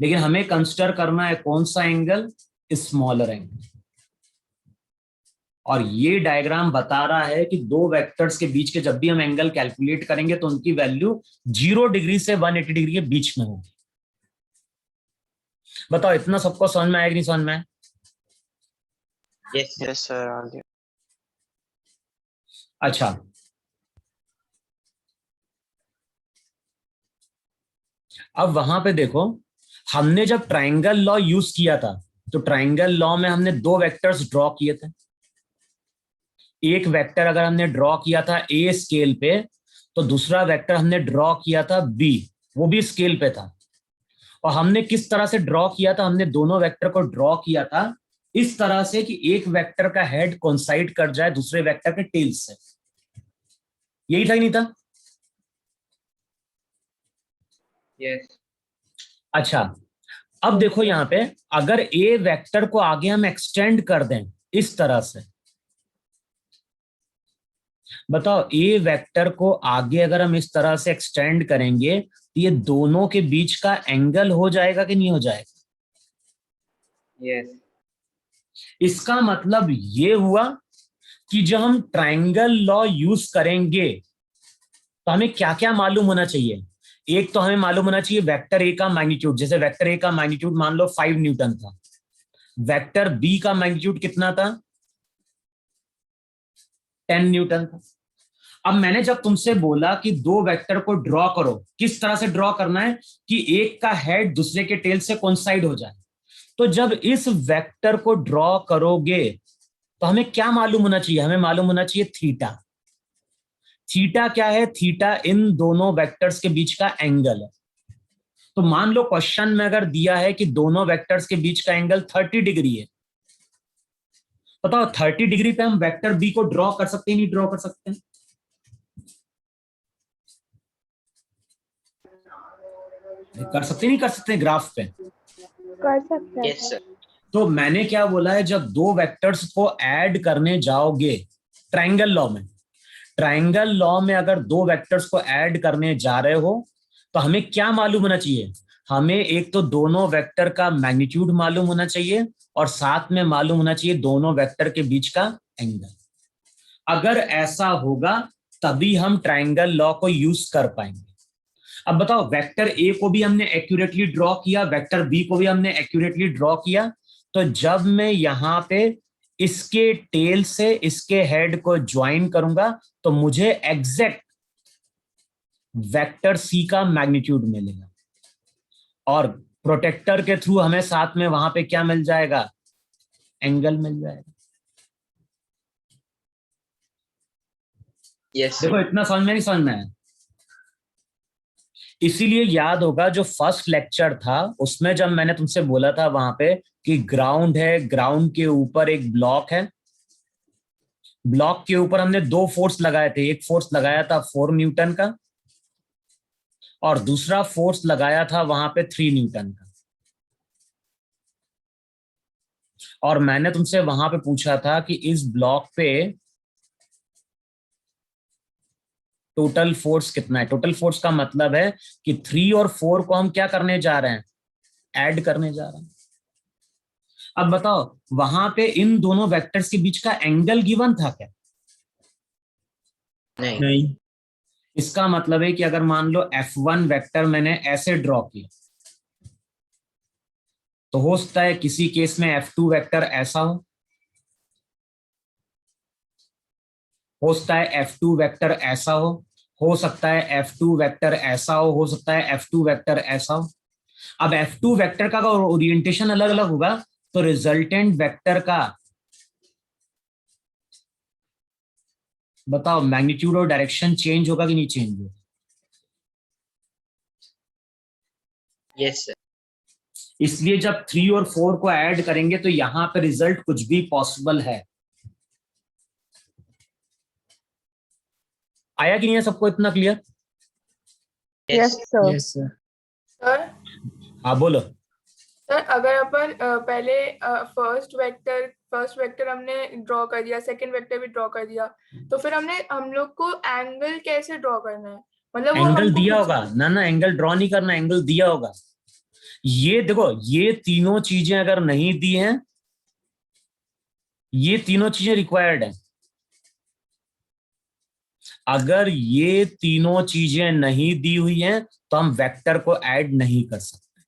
लेकिन हमें कंसिडर करना है कौन सा एंगल? Smaller angle. और ये डायग्राम बता रहा है कि दो वेक्टर्स के बीच के जब भी हम एंगल कैलकुलेट करेंगे तो उनकी वैल्यू 0 डिग्री से 180 डिग्री के बीच में होगी। बताओ इतना सबको समझ में आया कि नहीं समझ में आया? Yes yes sir. अच्छा, अब वहां पे देखो, हमने जब ट्राइंगल लॉ यूज किया था तो ट्राइंगल लॉ में हमने दो वेक्टर्स ड्रॉ किए थे। एक वेक्टर अगर हमने ड्रॉ किया था ए स्केल पे, तो दूसरा वेक्टर हमने ड्रॉ किया था बी, वो भी स्केल पे था। और हमने किस तरह से ड्रॉ किया था? हमने दोनों वेक्टर को ड्रॉ किया था इस तरह से कि एक वेक्टर का हेड कोइंसाइड कर जाए दूसरे वेक्टर के टेल से। यही था कि नहीं था? यस अच्छा, अब देखो यहां पे, अगर ए वेक्टर को आगे हम एक्सटेंड कर दें इस तरह से, बताओ ए वेक्टर को आगे अगर हम इस तरह से एक्सटेंड करेंगे तो ये दोनों के बीच का एंगल हो जाएगा कि नहीं हो जाएगा? यस इसका मतलब ये हुआ कि जब हम ट्राइंगल लॉ यूज करेंगे तो हमें क्या क्या मालूम होना चाहिए? एक तो हमें मालूम होना चाहिए वेक्टर ए का मैग्नीट्यूड। जैसे वेक्टर ए का मैग्नीट्यूड मान लो 5 न्यूटन था, वेक्टर बी का मैग्नीट्यूड कितना था? 10 न्यूटन था। अब मैंने जब तुमसे बोला कि दो वेक्टर को ड्रॉ करो, किस तरह से ड्रॉ करना है कि एक का हेड दूसरे के टेल से कोइंसाइड हो जाए, तो जब इस वेक्टर को ड्रॉ करोगे तो हमें क्या मालूम होना चाहिए? हमें मालूम होना चाहिए थीटा। थीटा क्या है? थीटा इन दोनों वेक्टर्स के बीच का एंगल है। तो मान लो क्वेश्चन में अगर दिया है कि दोनों वेक्टर्स के बीच का एंगल 30 डिग्री है, बताओ 30 डिग्री पे हम वेक्टर बी को ड्रॉ कर सकते हैं नहीं ड्रॉ कर सकते हैं? कर सकते नहीं कर सकते ग्राफ पे? कर सकते हैं यस सर। तो मैंने क्या बोला है, जब दो वेक्टर्स को ऐड करने जाओगे ट्राइंगल लॉ में, ट्राइंगल लॉ में अगर दो वेक्टर्स को ऐड करने जा रहे हो तो हमें क्या मालूम होना चाहिए? हमें एक तो दोनों वेक्टर का मैग्नीट्यूड मालूम होना चाहिए और साथ में मालूम होना चाहिए दोनों वेक्टर के बीच का एंगल। अगर ऐसा होगा तभी हम ट्राइंगल लॉ को यूज कर पाएंगे। अब बताओ, वेक्टर ए को भी हमने एक्यूरेटली ड्रॉ किया, वेक्टर बी को भी हमने एक्यूरेटली ड्रॉ किया, तो जब मैं यहां पे इसके टेल से इसके हेड को ज्वाइन करूंगा तो मुझे एग्जैक्ट वेक्टर सी का मैग्नीट्यूड मिलेगा और प्रोटेक्टर के थ्रू हमें साथ में वहां पे क्या मिल जाएगा? एंगल मिल जाएगा। यस देखो इतना समझ में नहीं समझ में आया? इसीलिए याद होगा जो फर्स्ट लेक्चर था उसमें जब मैंने तुमसे बोला था वहां पे कि ग्राउंड है, ग्राउंड के ऊपर एक ब्लॉक है, ब्लॉक के ऊपर हमने दो फोर्स लगाए थे। एक फोर्स लगाया था 4 न्यूटन का और दूसरा फोर्स लगाया था वहां पे 3 न्यूटन का। और मैंने तुमसे वहां पे पूछा था कि इस ब्लॉक पे टोटल फोर्स कितना है। टोटल फोर्स का मतलब है कि 3 और 4 को हम क्या करने जा रहे हैं? ऐड करने जा रहे हैं। अब बताओ वहां पे इन दोनों वेक्टर्स के बीच का एंगल गिवन था क्या? नहीं। इसका मतलब है कि अगर मान लो F1 वेक्टर मैंने ऐसे ड्रॉ किया, तो हो सकता है किसी केस में F2 वेक्टर ऐसा हो सकता है F2 वेक्टर ऐसा हो सकता है F2 वेक्टर ऐसा हो सकता है F2 वेक्टर ऐसा हो। अब F2 वेक्टर का अगर ओरिएंटेशन अलग अलग होगा तो रिजल्टेंट वेक्टर का बताओ मैग्नीट्यूड और डायरेक्शन चेंज होगा कि नहीं चेंज होगा? Yes sir. इसलिए जब 3 और 4 को ऐड करेंगे तो यहां पे रिजल्ट कुछ भी पॉसिबल है। आया कि नहीं है सबको इतना clear? Yes, sir. Yes sir. Sir हाँ बोलो। सर अगर अपन पहले फर्स्ट वेक्टर हमने ड्रॉ कर दिया, सेकंड वेक्टर भी ड्रॉ कर दिया, तो फिर हम लोग को एंगल कैसे ड्रॉ करना है? मतलब वो एंगल हमको दिया कुछ होगा ना, एंगल ड्रॉ नहीं करना, एंगल दिया होगा। ये देखो ये तीनों चीजें अगर नहीं दी हैं, ये तीनों चीजें रिक्वायर्ड है। अगर ये तीनों चीजें नहीं दी हुई हैं तो हम वेक्टर को ऐड नहीं कर सकते।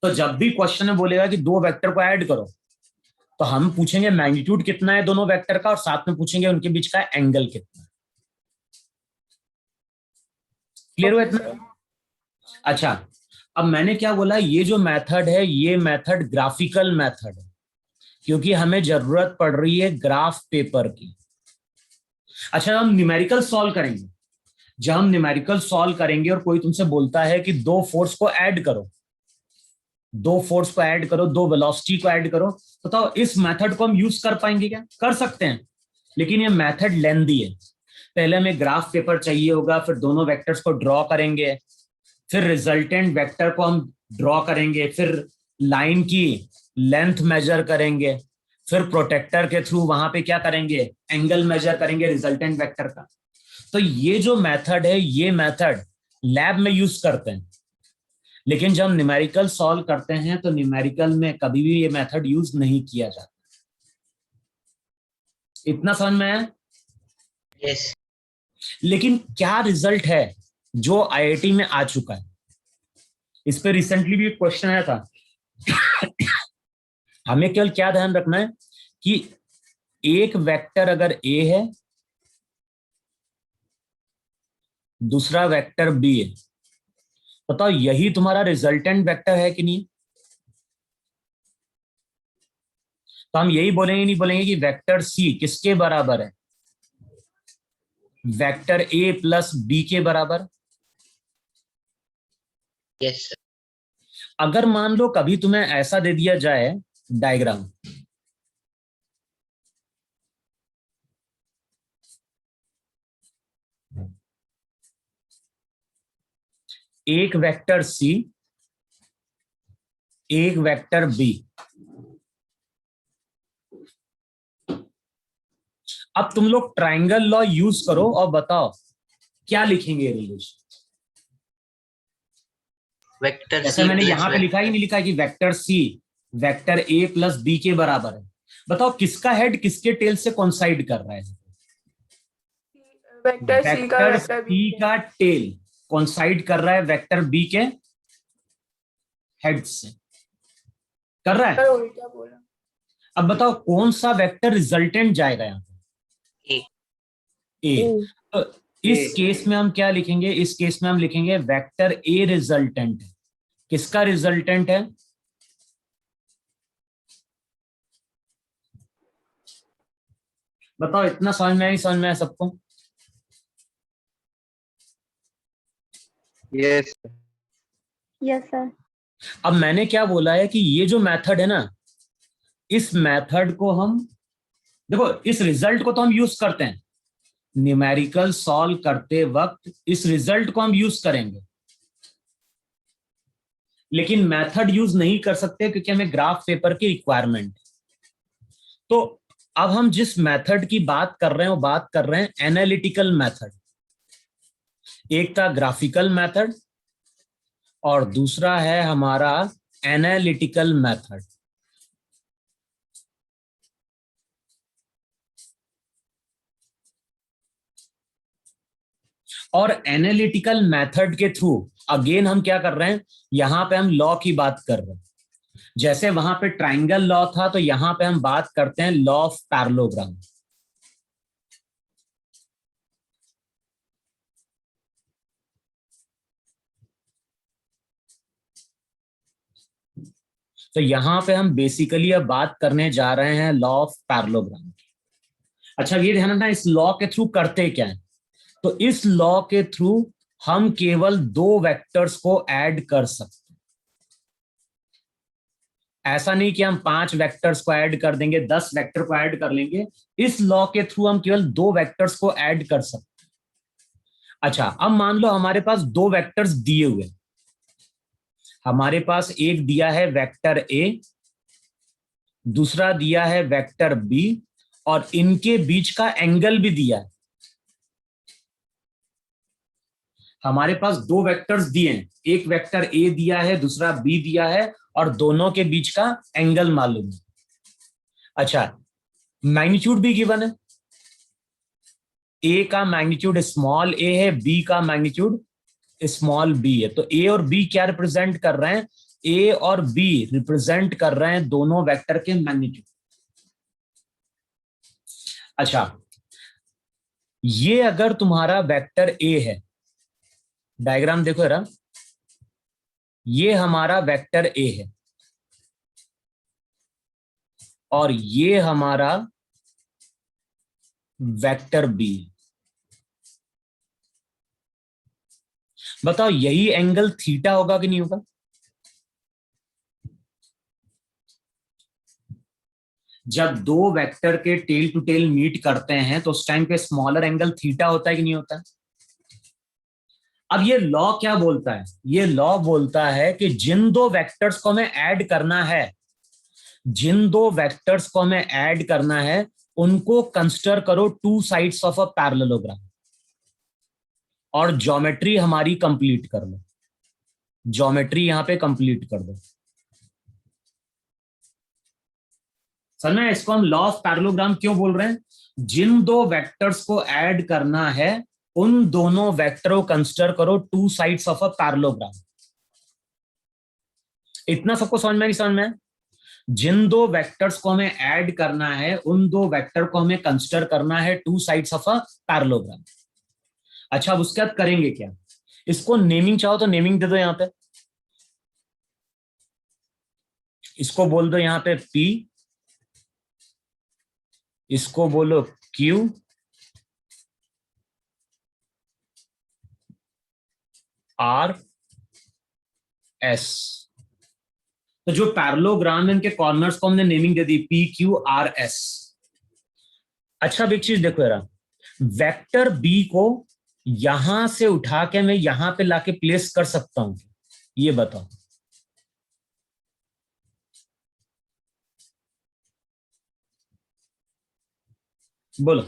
तो जब भी क्वेश्चन में बोलेगा कि दो वेक्टर को ऐड करो, तो हम पूछेंगे मैग्नीट्यूड कितना है दोनों वेक्टर का, और साथ में पूछेंगे उनके बीच का एंगल कितना है। क्लियर हुआ इतना? अच्छा, अब मैंने क्या बोला, ये जो मेथड है ये मेथड ग्राफिकल मेथड है, क्योंकि हमें जरूरत पड़ रही है ग्राफ पेपर की। अच्छा, हम न्यूमेरिकल सॉल्व करेंगे। जब हम न्यूमेरिकल सॉल्व करेंगे और कोई तुमसे बोलता है कि दो फोर्स को ऐड करो, दो फोर्स को ऐड करो, दो वेलोसिटी को ऐड करो, तो इस मेथड को हम यूज कर पाएंगे क्या? कर सकते हैं, लेकिन ये मेथड लेंथी है। पहले हमें ग्राफ पेपर चाहिए होगा, फिर दोनों वेक्टर्स को ड्रॉ करेंगे, फिर रिजल्टेंट वेक्टर को हम ड्रॉ करेंगे, फिर लाइन की लेंथ मेजर करेंगे, फिर प्रोटेक्टर के थ्रू वहां पे क्या करेंगे, एंगल मेजर करेंगे रिजल्टेंट वेक्टर का। तो ये जो मेथड है ये मेथड लैब में यूज करते हैं, लेकिन जब हम न्यूमेरिकल सॉल्व करते हैं तो न्यूमेरिकल में कभी भी ये मेथड यूज नहीं किया जाता। इतना समझ में आया? यस। लेकिन क्या रिजल्ट है जो आईआईटी में आ चुका है, इस पे रिसेंटली भी एक क्वेश्चन आया था। हमें केवल क्या ध्यान रखना है कि एक वेक्टर अगर ए है, दूसरा वेक्टर बी है, बताओ यही तुम्हारा रिजल्टेंट वेक्टर है कि नहीं? तो हम यही बोलेंगे, नहीं बोलेंगे कि वेक्टर सी किसके बराबर है, वेक्टर ए प्लस बी के बराबर। Yes sir. अगर मान लो कभी तुम्हें ऐसा दे दिया जाए डायग्राम, एक वेक्टर सी, एक वेक्टर बी, अब तुम लोग ट्रायंगल लॉ यूज करो और बताओ क्या लिखेंगे रिलेशन। वेक्टर जैसे मैंने यहां पे लिखा ही नहीं लिखा कि vector C vector A plus B के बराबर है। बताओ किसका हेड किसके टेल से कॉन्साइड कर रहा है? वेक्टर सी का वेक्टर वेक्टर बी सी का टेल कॉन्साइड कर रहा है वेक्टर बी के हेड से, कर रहा है। क्या बोला? अब बताओ कौन सा वेक्टर रिजल्टेंट जाएगा यहाँ पे? ए। तो इस केस में हम क्या लिखेंगे, इस केस में हम लिखेंगे वेक्टर ए रिजल्टेंट है। किसका रिजल्टेंट है? बताओ इतना समझ में आई, समझ में आया सबको? यस। Yes sir. अब मैंने क्या बोला है कि ये जो मेथड है ना, इस मेथड को हम देखो, इस रिजल्ट को तो हम यूज करते हैं न्यूमेरिकल सॉल्व करते वक्त, इस रिजल्ट को हम यूज करेंगे, लेकिन मेथड यूज नहीं कर सकते क्योंकि हमें ग्राफ पेपर की रिक्वायरमेंट है। तो अब हम जिस मेथड की बात कर रहे हैं वो बात कर रहे हैं एनालिटिकल मेथड। एक था ग्राफिकल मेथड और दूसरा है हमारा एनालिटिकल मेथड। और एनालिटिकल मेथड के थ्रू अगेन हम क्या कर रहे हैं, यहां पे हम लॉ की बात कर रहे हैं। जैसे वहां पे ट्राइंगल लॉ था, तो यहां पे हम बात करते हैं लॉ ऑफ पैरेललोग्राम। तो यहां पे हम बेसिकली अब बात करने जा रहे हैं लॉ ऑफ पैरेललोग्राम की। अच्छा ये ध्यान रखना, इस लॉ के थ्रू करते क्या है, तो इस लॉ के थ्रू हम केवल 2 वेक्टर्स को ऐड कर सकते हैं। ऐसा नहीं कि हम 5 वेक्टर्स को ऐड कर देंगे, 10 वेक्टर को ऐड कर लेंगे। इस लॉ के थ्रू हम केवल 2 वेक्टर्स को ऐड कर सकते हैं। अच्छा अब मान लो हमारे पास 2 वेक्टर्स दिए हुए, हमारे पास एक दिया है वेक्टर ए, दूसरा दिया है वेक्टर बी, और इनके बीच का एंगल भी दिया है। हमारे पास 2 वेक्टर्स दिए हैं, एक वेक्टर ए दिया है, दूसरा बी दिया है, और दोनों के बीच का एंगल मालूम है। अच्छा मैग्नीट्यूड भी गिवन है, ए का मैग्नीट्यूड स्मॉल ए है, बी का मैग्नीट्यूड स्मॉल बी है। तो ए और बी क्या रिप्रेजेंट कर रहे हैं, ए और बी रिप्रेजेंट कर रहे हैं दोनों वेक्टर के मैग्नीट्यूड। अच्छा ये अगर तुम्हारा वेक्टर ए है, डायग्राम देखो जरा, ये हमारा वेक्टर ए है और ये हमारा वेक्टर बी। बताओ यही एंगल थीटा होगा कि नहीं होगा? जब 2 वेक्टर के टेल टू टेल मीट करते हैं तो उस टाइम पे स्मॉलर एंगल थीटा होता है कि नहीं होता? अब ये लॉ क्या बोलता है, ये लॉ बोलता है कि जिन 2 वेक्टर्स को हमें ऐड करना है, जिन 2 वेक्टर्स को हमें ऐड करना है उनको कंसिडर करो 2 साइड्स ऑफ अ पैरेललोग्राम, और ज्योमेट्री हमारी कंप्लीट कर लो। ज्योमेट्री यहां पे कंप्लीट कर दो। समझ में? इसको हम लॉ ऑफ पैरेललोग्राम क्यों बोल रहे हैं? जिन 2 वेक्टर्स को ऐड करना है उन दोनों वेक्टरों को कंसिडर करो 2 साइड्स ऑफ अ पैरेललोग्राम। इतना सबको समझ में नहीं समझ में? जिन 2 वेक्टर्स को हमें ऐड करना है उन 2 वेक्टर को हमें कंसिडर करना है 2 साइड्स ऑफ अ पैरेललोग्राम। अच्छा अब उसके बाद करेंगे क्या? इसको नेमिंग चाहो तो नेमिंग दे दो यहां पे, इसको बोल दो यहां पे P, इसको बोलो Q, R, S। तो जो पैरेललोग्राम है इनके कॉर्नर्स को हमने नेमिंग दे दी P, Q, R, S। अच्छा अब एक चीज देखो जरा, वेक्टर B को यहां से उठा के मैं यहां पे लाके प्लेस कर सकता हूं, ये बताओ। बोलो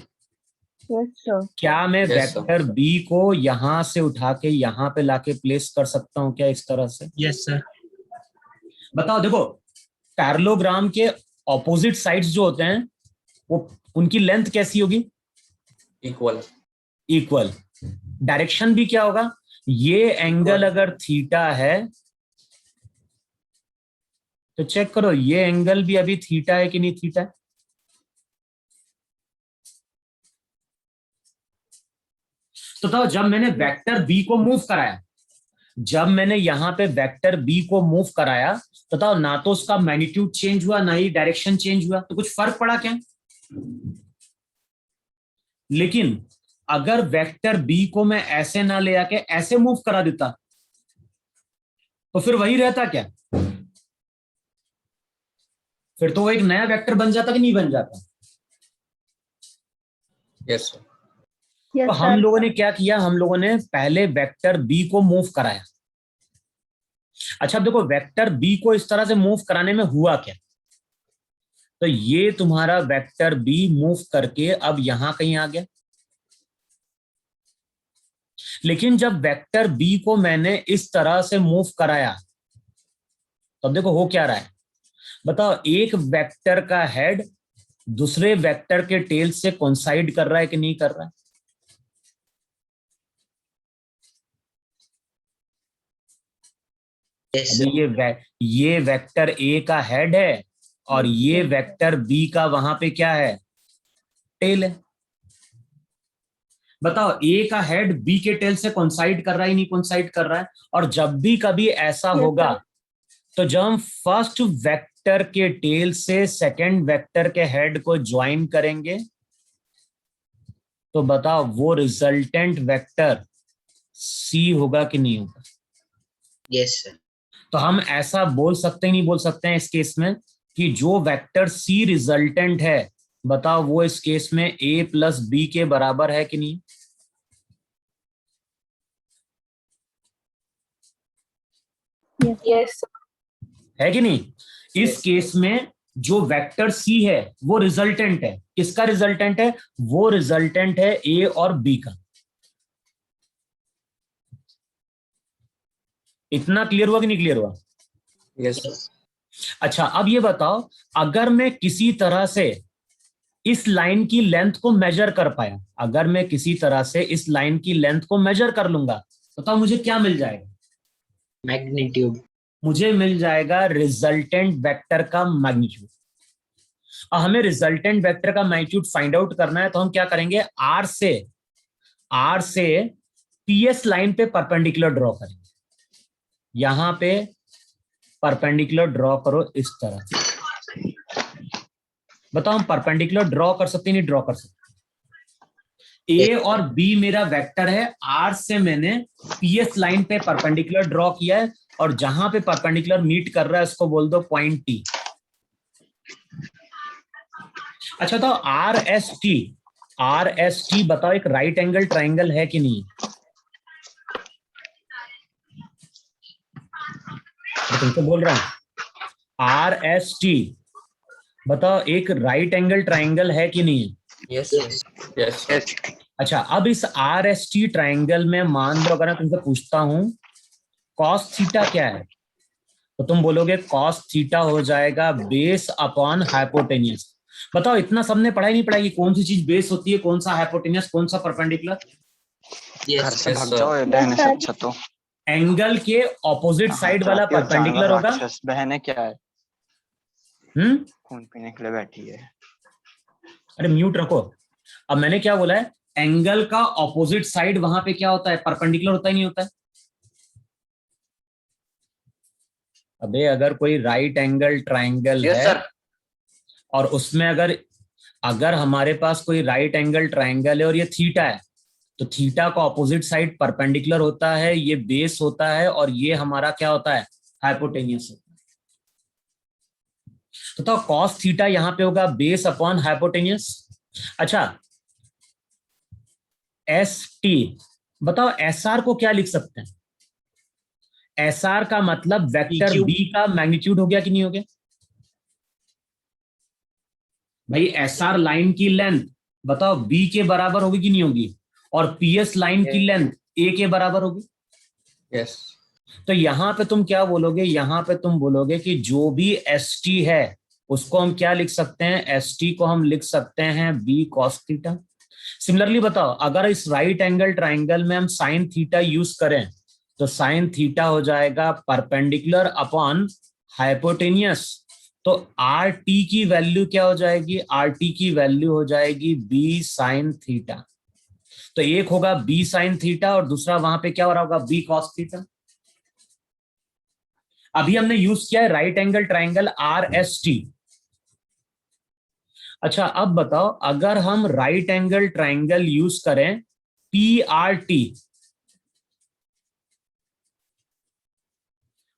Yes, sir. क्या मैं Yes, sir. वेक्टर बी को यहां से उठा के यहां पे लाके प्लेस कर सकता हूं क्या, इस तरह से? Yes sir. बताओ देखो, पैरेललोग्राम के ऑपोजिट साइड्स जो होते हैं वो उनकी लेंथ कैसी होगी? इक्वल। इक्वल। डायरेक्शन भी क्या होगा? ये एंगल अगर थीटा है तो चेक करो ये एंगल भी अभी थीटा है कि नहीं थीटा है? तो जब मैंने वेक्टर बी को मूव कराया, जब मैंने यहां पे वेक्टर बी को मूव कराया, बताओ ना तो उसका मैग्नीट्यूड चेंज हुआ ना ही डायरेक्शन चेंज हुआ, तो कुछ फर्क पड़ा क्या? लेकिन अगर वेक्टर बी को मैं ऐसे ना ले आके ऐसे मूव करा देता तो फिर वही रहता क्या? फिर तो वो एक नया वेक्टर बन जाता कि नहीं बन जाता? Yes sir. Yes, तो हम sir. लोगों ने क्या किया, हम लोगों ने पहले वेक्टर बी को मूव कराया। अच्छा अब देखो वेक्टर बी को इस तरह से मूव कराने में हुआ क्या, तो ये तुम्हारा वेक्टर बी मूव करके अब यहां कहीं आ गया। लेकिन जब वेक्टर बी को मैंने इस तरह से मूव कराया तो अब देखो हो क्या रहा है, बताओ एक वेक्टर का हेड दूसरे वेक्टर के टेल से कोइंसाइड कर रहा है कि नहीं कर रहा है? Yes, अभी ये वेक्टर ए का हेड है और ये वेक्टर बी का वहां पे क्या है, टेल है। बताओ ए का हेड बी के टेल से कोइंसाइड कर रहा है, नहीं कोइंसाइड कर रहा है? और जब भी कभी ऐसा Yes, होगा sir. तो जब हम फर्स्ट वेक्टर के टेल से सेकंड वेक्टर के हेड को ज्वाइन करेंगे तो बताओ वो रिजल्टेंट वेक्टर सी होगा कि नहीं होगा? yes, sir. तो हम ऐसा बोल सकते ही नहीं बोल सकते हैं इस केस में कि जो वेक्टर सी रिजल्टेंट है, बताओ वो इस केस में ए प्लस बी के बराबर है कि नहीं? Yes. है कि नहीं? इस केस में जो वेक्टर सी है वो रिजल्टेंट है। किसका रिजल्टेंट है? वो रिजल्टेंट है ए और बी का। इतना क्लियर हुआ कि नहीं क्लियर हुआ? Yes. अच्छा, अब ये बताओ, अगर मैं किसी तरह से इस लाइन की लेंथ को मेजर कर पाया, अगर मैं किसी तरह से इस लाइन की लेंथ को मेजर कर लूंगा, बताओ मुझे क्या मिल जाएगा? Magnitude. मुझे मिल जाएगा रिजल्टेंट वेक्टर का मैग्नीट्यूड। और हमें रिजल्टेंट वेक्टर का मैग्नीट्यूड फाइंड आउट करना है तो हम क्या करेंगे, आर से पीएस लाइन पे परपेंडिकुलर ड्रॉ करेंगे। यहां पे परपेंडिकुलर ड्रॉ करो इस तरह। बताओ हम परपेंडिकुलर ड्रॉ कर सकते नहीं ड्रॉ कर सकते? ए और बी मेरा वेक्टर है, आर से मैंने पीएस लाइन पे परपेंडिकुलर ड्रॉ किया है और जहां पे परपेंडिकुलर मीट कर रहा है उसको बोल दो पॉइंट टी। अच्छा, तो आर एस टी बताओ एक राइट एंगल ट्राइंगल है कि नहीं? मैं तुमसे बोल रहा हूं, आर एस टी बताओ एक राइट एंगल ट्राइंगल है कि नहीं? Yes. Yes. Yes. अच्छा, अब इस आर एस टी ट्राइंगल में मान लो अगर मैं तुमसे पूछता हूं कॉस थीटा क्या है, तो तुम बोलोगे कॉस थीटा हो जाएगा बेस अपॉन हाइपोटेनियस। बताओ इतना सबने पढ़ाई नहीं पढ़ाई, कौन सी चीज बेस होती है, कौन सा हाइपोटेनियस, कौन सा परपेंडिकुलर? घर Yes. से Yes, भाग sir. जाओ रहने से sir. अच्छा तो एंगल के ऑपोजिट साइड वाला जाती हो, परपेंडिकुलर जानवर होगा। राक्षस बहने क्या है, खून पीने के लिए बैठी है। अरे म्यूट रखो। अब मैंने क्या बोला है, एंगल का ऑपोजिट साइड वहां पे क्या होता है, परपेंडिकुलर होता ही नहीं होता है। अबे अगर कोई राइट एंगल ट्राइंगल Yes, है sir. और उसमें अगर हमारे पास कोई राइट एंगल ट्राइंगल है और ये थीटा है, तो थीटा का ऑपोजिट साइड परपेंडिकुलर होता है, ये बेस होता है और ये हमारा क्या होता है, हाइपोटेनियस होता है। तो कॉस थीटा यहां पे होगा बेस अपॉन हाइपोटेनियस। अच्छा, एस टी बताओ एस आर को क्या लिख सकते हैं? एस आर का मतलब वेक्टर PQ. बी का मैग्नीट्यूड हो गया कि नहीं हो गया? भाई एस आर लाइन की लेंथ बताओ बी के बराबर होगी कि नहीं होगी, और पीएस लाइन की लेंथ ए के बराबर होगी। Yes. तो यहां पे तुम क्या बोलोगे, यहां पे तुम बोलोगे कि जो भी एस टी है उसको हम क्या लिख सकते हैं, एस टी को हम लिख सकते हैं बी कॉस थीटा। सिमिलरली बताओ अगर इस राइट एंगल ट्राइंगल में हम साइन थीटा यूज करें तो साइन थीटा हो जाएगा परपेंडिकुलर अपॉन हाइपोटेनियस। तो आर टी की वैल्यू क्या हो जाएगी, आर टी की वैल्यू हो जाएगी बी साइन थीटा। तो एक होगा बी साइन थीटा और दूसरा वहां पे क्या हो रहा होगा, बी कॉस थीटा। अभी हमने यूज किया है right angle triangle R S T. अच्छा, अब बताओ अगर हम राइट एंगल ट्राइंगल यूज करें पी आर टी,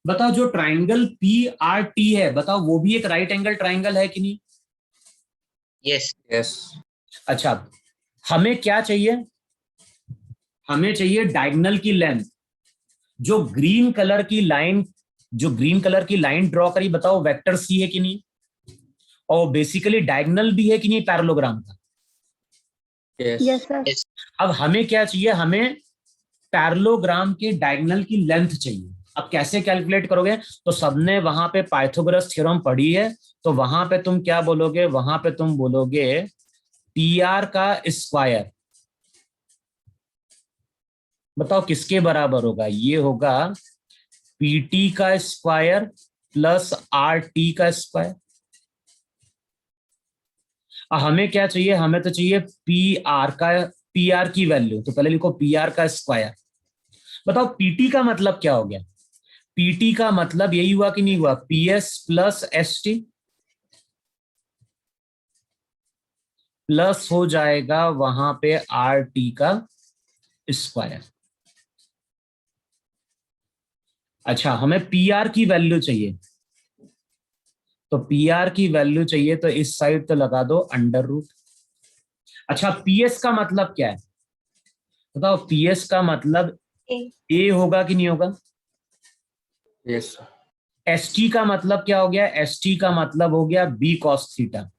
बताओ जो ट्राइंगल पी आर टी है, बताओ वो भी एक राइट एंगल ट्राइंगल है कि नहीं? Yes. Yes. अच्छा, हमें क्या चाहिए, हमें चाहिए डायगोनल की लेंथ। जो ग्रीन कलर की लाइन ड्रॉ करी, बताओ वेक्टर सी है कि नहीं, और बेसिकली डायगोनल भी है कि नहीं पैरेललोग्राम का? Yes. Yes, sir. Yes. अब हमें क्या चाहिए, हमें पैरेललोग्राम के डायगोनल की लेंथ चाहिए। अब कैसे कैलकुलेट करोगे, तो सबने वहां पे पाइथागोरस थ्योरम पढ़ी है, तो वहां पे तुम क्या बोलोगे, वहां पे तुम बोलोगे पी आर का स्क्वायर। बताओ किसके बराबर होगा, ये होगा PT का स्क्वायर प्लस RT का स्क्वायर। हमें क्या चाहिए, हमें तो चाहिए PR की वैल्यू, तो पहले लिखो PR का स्क्वायर। बताओ PT का मतलब क्या हो गया? PT का मतलब यही हुआ कि नहीं हुआ, PS प्लस ST प्लस हो जाएगा वहां पे RT का स्क्वायर। अच्छा, हमें PR की वैल्यू चाहिए, तो PR की वैल्यू चाहिए तो इस साइड तो लगा दो अंडर रूट। अच्छा, PS का मतलब क्या है बताओ? PS का मतलब A होगा कि नहीं होगा? Yes, sir. ST का मतलब क्या हो गया? ST का मतलब हो गया B cos theta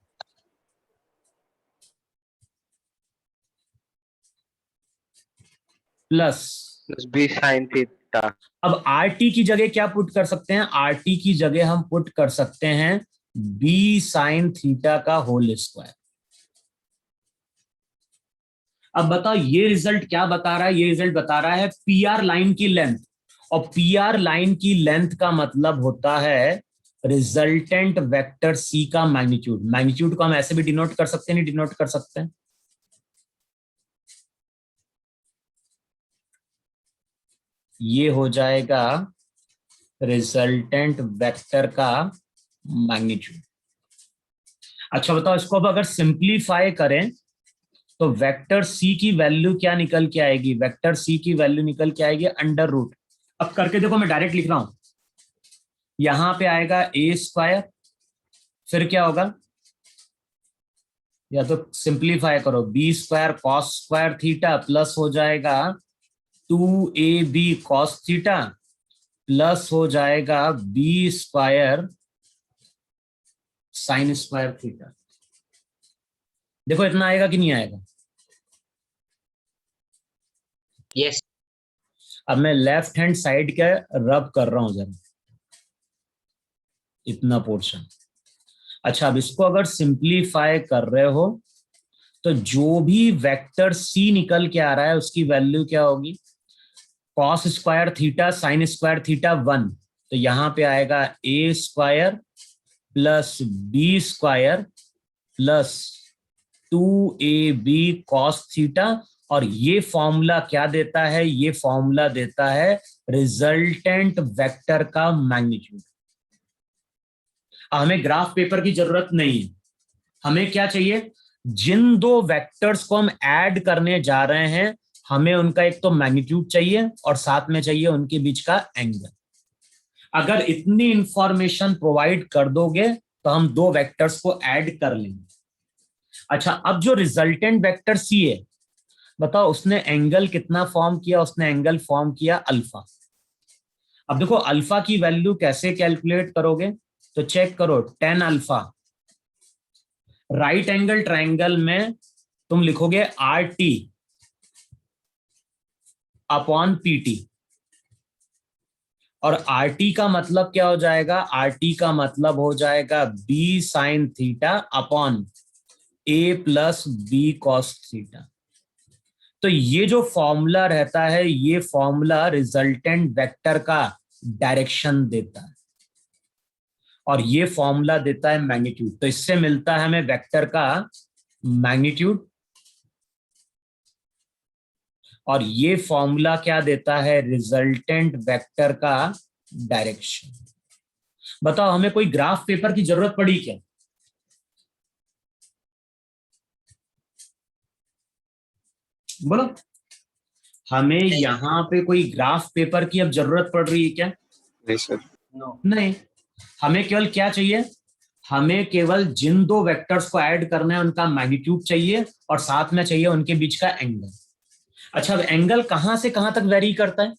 plus plus B sine theta. अब RT की जगह क्या पुट कर सकते हैं? RT की जगह हम पुट कर सकते हैं B साइन थीटा का होल स्क्वायर। अब बताओ ये रिजल्ट क्या बता रहा है? ये रिजल्ट बता रहा है PR लाइन की लेंथ, और PR लाइन की लेंथ का मतलब होता है रिजल्टेंट वेक्टर C का मैग्नीट्यूड। मैग्नीट्यूड को हम ऐसे भी डिनोट कर सकते हैं, नहीं डिनोट कर सकते हैं? ये हो जाएगा रिजल्टेंट वेक्टर का मैग्नीट्यूड। अच्छा बताओ, इसको अब अगर सिंप्लीफाई करें तो वेक्टर C की वैल्यू क्या निकल के आएगी? वेक्टर C की वैल्यू निकल के आएगी अंडर रूट। अब करके देखो, मैं डायरेक्ट लिख रहा हूं, यहां पे आएगा A स्क्वायर, फिर क्या होगा, या तो सिंप्लीफाई करो, B square cos square theta plus हो जाएगा 2AB कॉस थीटा प्लस हो जाएगा B square sine square theta. देखो इतना आएगा कि नहीं आएगा? यस। अब मैं लेफ्ट हैंड साइड का रब कर रहा हूं जरा, इतना पोर्शन। अच्छा, अब इसको अगर सिंप्लीफाई कर रहे हो तो जो भी वेक्टर C निकल के आ रहा है उसकी वैल्यू क्या होगी? Cos square theta sine square theta 1, तो यहां पे आएगा A square plus B square plus 2AB cos theta. और ये फॉर्मूला क्या देता है? ये फॉर्मूला देता है रिजल्टेंट वेक्टर का मैग्नीट्यूड। हमें ग्राफ पेपर की जरूरत नहीं है, हमें क्या चाहिए? जिन दो वेक्टर्स को हम ऐड करने जा रहे हैं, हमें उनका एक तो मैग्नीट्यूड चाहिए और साथ में चाहिए उनके बीच का एंगल। अगर इतनी इंफॉर्मेशन प्रोवाइड कर दोगे तो हम दो वेक्टर्स को ऐड कर लेंगे। अच्छा, अब जो रिजल्टेंट वेक्टर C है, बताओ उसने एंगल कितना फॉर्म किया? उसने एंगल फॉर्म किया अल्फा। अब देखो अल्फा की वैल्यू कैसे कैलकुलेट करोगे, तो चेक करो, tan alpha right angle triangle में तुम लिखोगे RT अपॉन PT, और RT का मतलब क्या हो जाएगा? RT का मतलब हो जाएगा B sine theta upon A plus B cos theta. तो ये जो फॉर्मूला रहता है, ये फॉर्मूला रिजल्टेंट वेक्टर का डायरेक्शन देता है और ये फॉर्मूला देता है मैग्नीट्यूड। तो इससे मिलता है हमें वेक्टर का मैग्नीट्यूड, और ये फॉर्मूला क्या देता है? रिजल्टेंट वेक्टर का डायरेक्शन। बताओ हमें कोई ग्राफ पेपर की जरूरत पड़ी क्या? बोलो, हमें यहां पे कोई ग्राफ पेपर की अब जरूरत पड़ रही है क्या? नहीं सर। नहीं, हमें केवल क्या चाहिए? हमें केवल जिन दो वेक्टर्स को ऐड करना है उनका मैग्नीट्यूड चाहिए और साथ में चाहिए उनके बीच का एंगल। अच्छा, अब एंगल कहां से कहां तक वेरी करता है?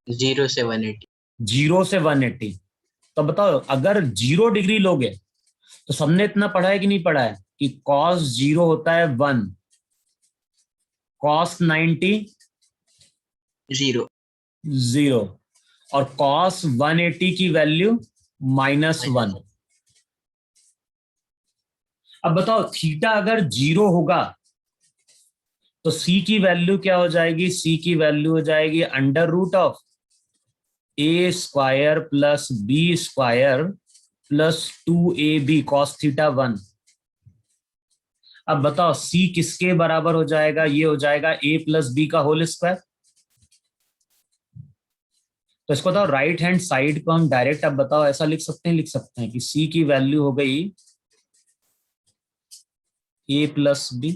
0 से 180। 0 से 180। तो बताओ, अगर 0 डिग्री लोगे तो सबने इतना पढ़ा है कि नहीं पढ़ा है कि cos 0 होता है 1, cos 90 0 0, और cos 180 की वैल्यू -1। अब बताओ थीटा अगर 0 होगा तो C की वैल्यू क्या हो जाएगी? C की वैल्यू हो जाएगी under root of A square plus B square plus 2ab cos theta 1। अब बताओ c किसके बराबर हो जाएगा? ये हो जाएगा a प्लस बी का होल स्क्वायर। तो इसको बताओ राइट हैंड साइड को हम डायरेक्ट अब बताओ ऐसा लिख सकते हैं कि c की वैल्यू हो गई a प्लस बी।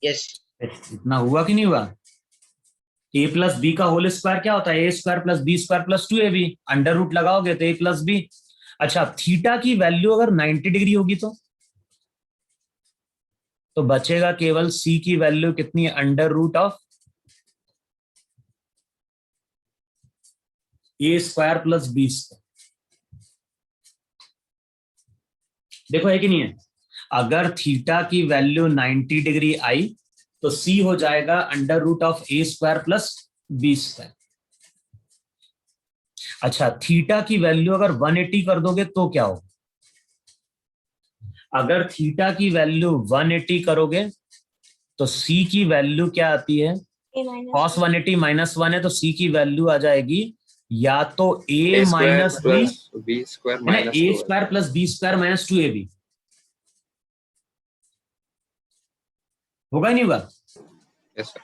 यस इतना हुआ कि नहीं हुआ? a प्लस बी का होल स्क्वायर क्या होता है? a square plus B square plus 2ab। Under root लगाओगे तो a प्लस बी। अच्छा, थीटा की वैल्यू अगर 90 डिग्री होगी तो बचेगा केवल c की वैल्यू कितनी? Under root of a square plus B square. देखो है कि नहीं है? अगर थीटा की वैल्यू 90 डिग्री आई तो c हो जाएगा under root of a square plus B square. अच्छा, थीटा की वैल्यू अगर 180 कर दोगे तो क्या होगा? अगर थीटा की वैल्यू 180 करोगे तो c की वैल्यू क्या आती है? cos 180 माइनस 1 है तो c की वैल्यू आ जाएगी या तो a minus B square a minus square plus B square minus 2ab। होगा ही नहीं होगा? Yes sir.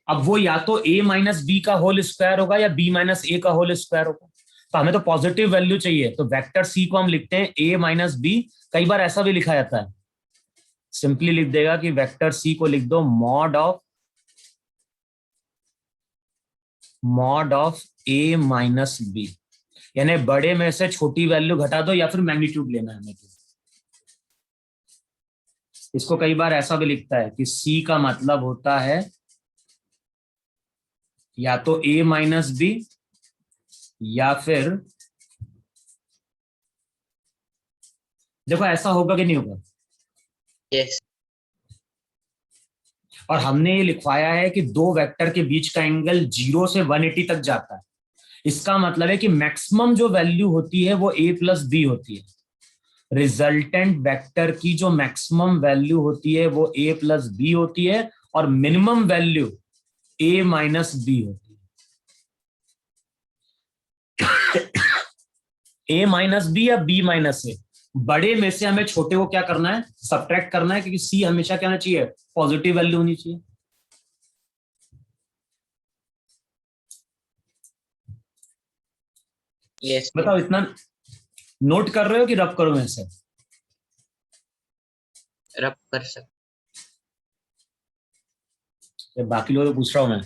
अब वो या तो a माइनस बी का होल स्क्वायर होगा या b माइनस ए का होल स्क्वायर होगा। तो हमें तो पॉजिटिव वैल्यू चाहिए, तो वेक्टर c को हम लिखते हैं a माइनस बी। कई बार ऐसा भी लिखा जाता है, सिंपली लिख देगा कि वेक्टर c को लिख दो mod of a minus B, यानी बड़े में से छोटी वैल्यू घटा दो या फिर मैग्नीट्यूड लेना है हमें। इसको कई बार ऐसा भी लिखता है कि c का मतलब होता है या तो a माइनस बी या फिर, देखो ऐसा होगा कि नहीं होगा? यस और हमने ये लिखवाया है कि दो वेक्टर के बीच का एंगल 0 से 180 तक जाता है। इसका मतलब है कि मैक्सिमम जो वैल्यू होती है वो a प्लस बी होती है। रिजल्टेंट वेक्टर की जो मैक्सिमम वैल्यू होती है वो a प्लस बी होती है और minimum value a minus B होती है। a माइनस बी या b माइनस ए, बड़े में से हमें छोटे को क्या करना है? सब्ट्रैक्ट करना है, क्योंकि c हमेशा क्या होना चाहिए? पॉजिटिव वैल्यू होनी चाहिए। यस बताओ इतना नोट कर रहे हो कि रब करो मैं से? रब कर सकते। बाकी लोगों से पूछ रहा हूं मैं।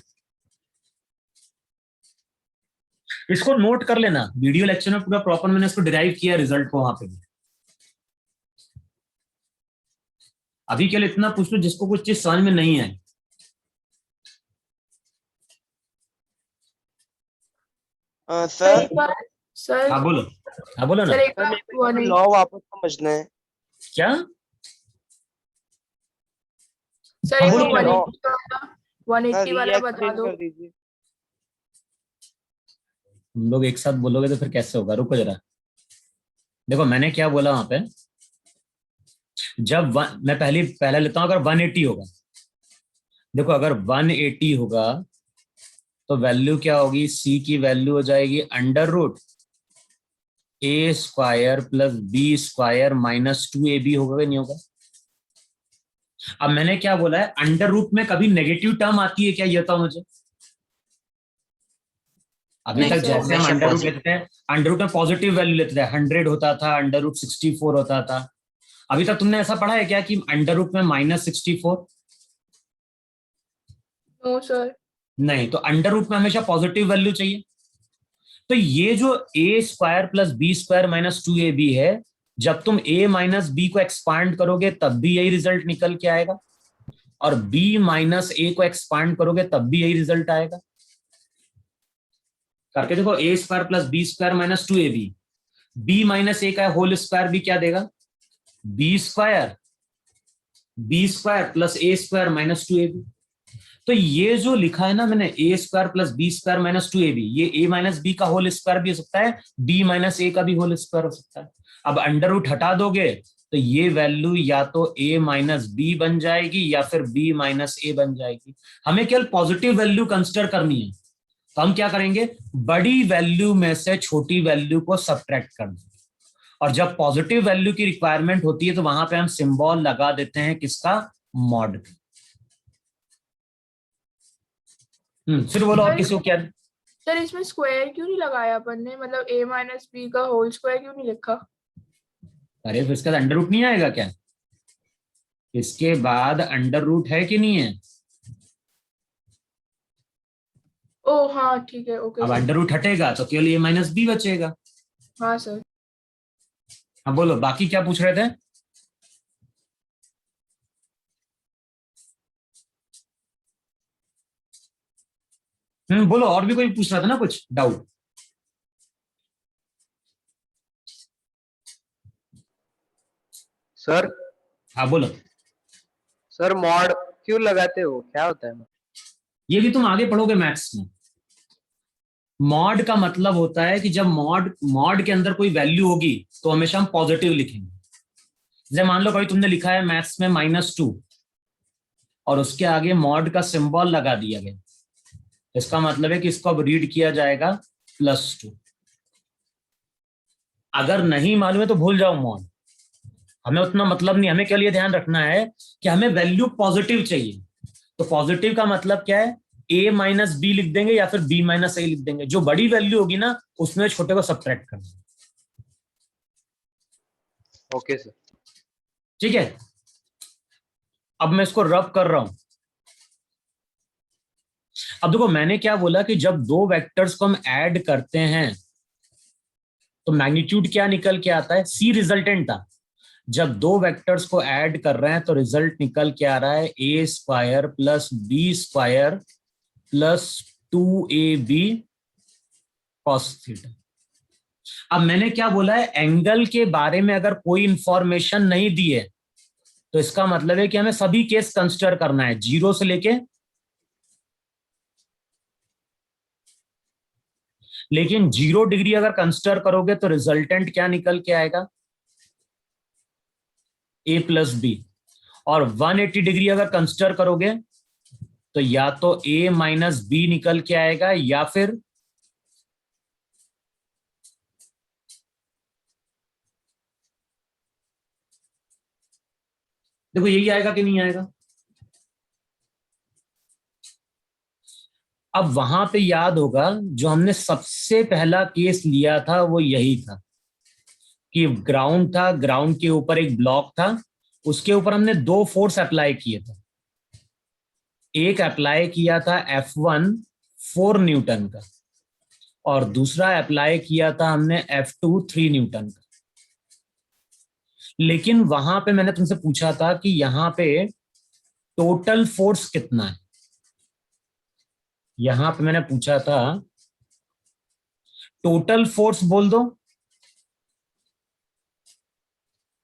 इसको नोट कर लेना, वीडियो लेक्चर में पूरा प्रॉपर मैंने इसको डिराइव किया रिजल्ट को वहां पे भी। अभी के लिए इतना पूछ लो जिसको कुछ चीज समझ में नहीं आई। सर सर हाँ बोलो, हाँ बोलो ना। सर एक बार वो नहीं लॉ वापस समझना है। क्या? सर हाँ, एक बोलो ना। 180 वाला बता दो। कर दीजिए। तुम लोग एक साथ बोलोगे तो फिर कैसे होगा? रुको जरा, देखो मैंने क्या बोला वहां पे। जब मैं पहले लेता हूं, अगर 180 होगा, देखो अगर 180 होगा तो वैल्यू क्या होगी? c की वैल्यू हो जाएगी under root a square plus B square minus 2ab। होगा कि नहीं होगा? अब मैंने क्या बोला है? अंडर रूट में कभी नेगेटिव टर्म आती है क्या? ये बताओ मुझे। अभी तक जैसे हम अंडर रूट लेते हैं, अंडर रूट में पॉजिटिव वैल्यू लेते थे, 100 होता था, अंडर रूट 64 होता था। अभी तक तुमने ऐसा पढ़ा है क्या कि अंडर रूट में -64? No sir. नहीं, तो अंडर रूट में हमेशा पॉजिटिव वैल्यू चाहिए। तो ये जो a square plus B square minus 2ab है, जब तुम a माइनस बी को एक्सपांड करोगे तब भी यही रिजल्ट निकल के आएगा, और b माइनस ए को एक्सपांड करोगे तब भी यही रिजल्ट आएगा। करके देखो, a square plus B square minus 2ab, b minus A का होल स्क्वायर भी क्या देगा? b square plus A square minus 2ab। तो ये जो लिखा है ना मैंने, a square plus B square minus 2ab, ये a माइनस बी का होल स्क्वायर भी हो सकता है, b माइनस ए का भी होल स्क्वायर हो सकता है। अब अंडर रूट हटा दोगे तो ये वैल्यू या तो a माइनस बी बन जाएगी या फिर b माइनस ए बन जाएगी। हमें केवल पॉजिटिव वैल्यू कंसिडर करनी है, तो हम क्या करेंगे, बड़ी वैल्यू में से छोटी वैल्यू को सब्ट्रैक्ट कर देंगे। और जब पॉजिटिव वैल्यू की रिक्वायरमेंट होती है तो वहां पे हम सिंबल लगा देते हैं किसका, मॉड। फिर बोलो और किसी को क्या। सर इसमें स्क्वायर क्यों नहीं लगाया अपन ने, मतलब a माइनस बी का होल स्क्वायर क्यों नहीं लिखा? अरे फिर इसके बाद अंडर रूट नहीं आएगा क्या? इसके बाद अंडर रूट है कि नहीं है? ओ हाँ ठीक है, ओके अब सर। अंडर रूट हटेगा तो केवल a माइनस बी बचेगा। हाँ सर। अब बोलो बाकी क्या पूछ रहे थे। बोलो, और भी कोई पूछ रहा था ना कुछ डाउट। सर हाँ बोलो। सर मॉड क्यों लगाते हो, क्या होता है? ये भी तुम आगे पढ़ोगे मैथ्स में। मॉड का मतलब होता है कि जब मॉड के अंदर कोई वैल्यू होगी तो हमेशा हम पॉजिटिव लिखेंगे। जैसे मान लो कभी तुमने लिखा है मैथ्स में -2 और उसके आगे मॉड का सिंबल लगा दिया गया, इसका मतलब है कि इसको अब रीड किया जाएगा +2। अगर नहीं मालूम है तो भूल जाओ मॉड, हमें उतना मतलब नहीं, हमें केवल ये ध्यान रखना है कि हमें वैल्यू पॉजिटिव चाहिए। तो पॉजिटिव का मतलब क्या है, a माइनस बी लिख देंगे या फिर b माइनस ए लिख देंगे। जो बड़ी वैल्यू होगी ना उसमें छोटे को सब्ट्रैक्ट कर देंगे। Okay sir. ठीक है, अब मैं इसको रब कर रहा हूं। अब देखो मैंने क्या बोला कि जब दो वेक्टर्स को हम ऐड करते हैं तो मैग्नीट्यूड क्या निकल के आता है, सी रिजल्टेंट था। जब दो वेक्टर्स को ऐड कर रहे हैं तो रिजल्ट निकल के आ रहा है a square plus B square plus 2ab cos theta. अब मैंने क्या बोला है, एंगल के बारे में अगर कोई इंफॉर्मेशन नहीं दी है तो इसका मतलब है कि हमें सभी केस कंसिडर करना है, 0 से लेके, लेकिन 0 डिग्री अगर कंसिडर करोगे तो रिजल्टेंट क्या निकल के आएगा, a प्लस बी। और 180 डिग्री अगर कंसिडर करोगे तो या तो a माइनस बी निकल के आएगा या फिर देखो यही आएगा कि नहीं आएगा। अब वहां पे याद होगा जो हमने सबसे पहला केस लिया था वो यही था कि ग्राउंड था, ग्राउंड के ऊपर एक ब्लॉक था, उसके ऊपर हमने 2 फोर्स अप्लाई किए थे। एक अप्लाई किया था F1 4 न्यूटन का और दूसरा अप्लाई किया था हमने F2 3 न्यूटन का। लेकिन वहां पे मैंने तुमसे पूछा था कि यहां पे टोटल फोर्स कितना है। यहां पे मैंने पूछा था टोटल फोर्स बोल दो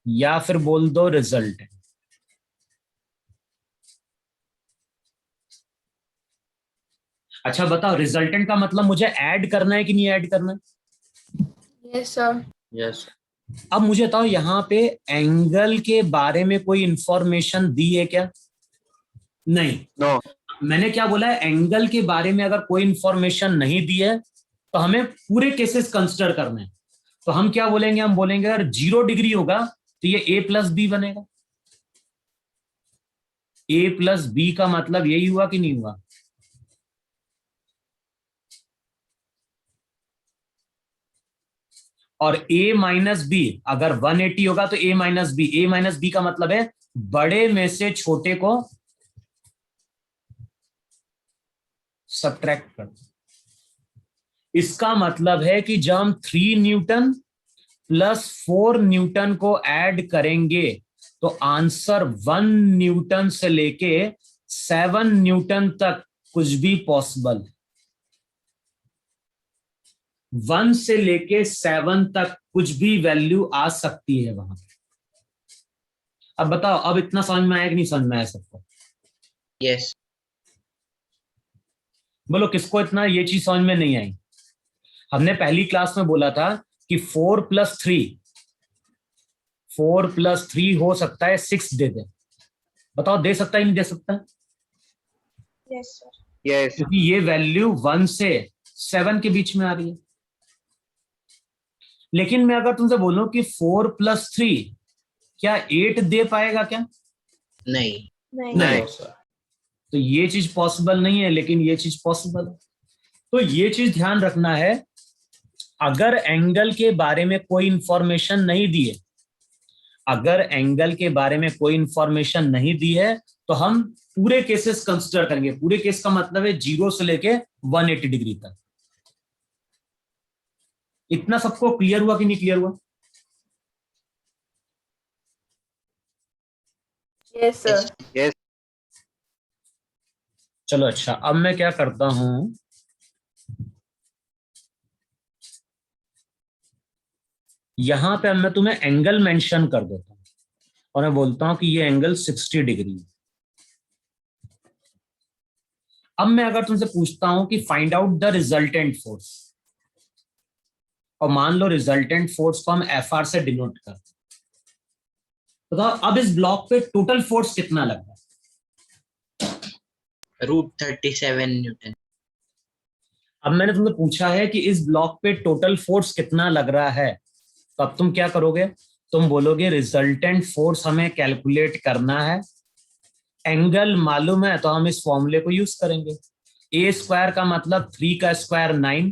या फिर बोल दो रिजल्ट। अच्छा बताओ, रिजल्टेंट का मतलब मुझे ऐड करना है कि नहीं ऐड करना है? Yes sir. यस। अब मुझे बताओ यहां पे एंगल के बारे में कोई इंफॉर्मेशन दी है क्या? नहीं। नो। मैंने क्या बोला है, एंगल के बारे में अगर कोई इंफॉर्मेशन नहीं दी है तो हमें पूरे केसेस कंसिडर करने हैं। तो हम क्या बोलेंगे, हम बोलेंगे अगर 0 डिग्री होगा तो ये a प्लस बी बनेगा। a प्लस बी का मतलब यही हुआ कि नहीं हुआ? और a माइनस बी अगर 180 होगा तो a माइनस बी का मतलब है बड़े में से छोटे को सब्ट्रैक्ट कर। इसका मतलब है कि जब हम 3 न्यूटन प्लस 4 न्यूटन को ऐड करेंगे तो आंसर 1 न्यूटन से लेके 7 न्यूटन तक कुछ भी पॉसिबल है। 1 से लेके 7 तक कुछ भी वैल्यू आ सकती है वहां। अब बताओ, अब इतना समझ में आया कि नहीं समझ में आया सबको? यस। बोलो किसको इतना ये चीज समझ में नहीं आई? हमने पहली क्लास में बोला था कि 4 + 3 4 + 3 हो सकता है 6 दे दे। बताओ दे सकता है नहीं दे सकता है? Yes, sir. यस क्योंकि ये वैल्यू 1 से 7 के बीच में आ रही है। लेकिन मैं अगर तुमसे बोलूं कि 4 + 3 क्या 8 दे पाएगा क्या? नहीं। नहीं. नहीं। तो ये चीज पॉसिबल नहीं है, लेकिन ये चीज पॉसिबल है। तो ये चीज ध्यान रखना है, अगर एंगल के बारे में कोई इंफॉर्मेशन नहीं दी है, अगर एंगल के बारे में कोई इंफॉर्मेशन नहीं दी है, तो हम पूरे केसेस कंसिडर करेंगे। पूरे केस का मतलब है 0 से लेके 180 डिग्री तक। इतना सबको क्लियर हुआ कि नहीं क्लियर हुआ? Yes, sir. यस चलो अच्छा, अब मैं क्या करता हूं, यहां पे अब मैं तुम्हें एंगल मेंशन कर देता हूं और मैं बोलता हूं कि ये एंगल 60 डिग्री है। अब मैं अगर तुमसे पूछता हूं कि find out the resultant force, और मान लो रिजल्टेंट फोर्स को हम FR से डिनोट करते हैं, बताओ अब इस ब्लॉक पे टोटल फोर्स कितना लग रहा है? √37 न्यूटन। अब मैंने तुमसे पूछा है कि इस ब्लॉक पे टोटल फोर्स कितना लग रहा है, तो अब तुम क्या करोगे? तुम बोलोगे रिजल्टेंट फोर्स हमें कैलकुलेट करना है, एंगल मालूम है तो हम इस फॉर्मूले को यूज करेंगे। A² का मतलब 3 का स्क्वायर 9,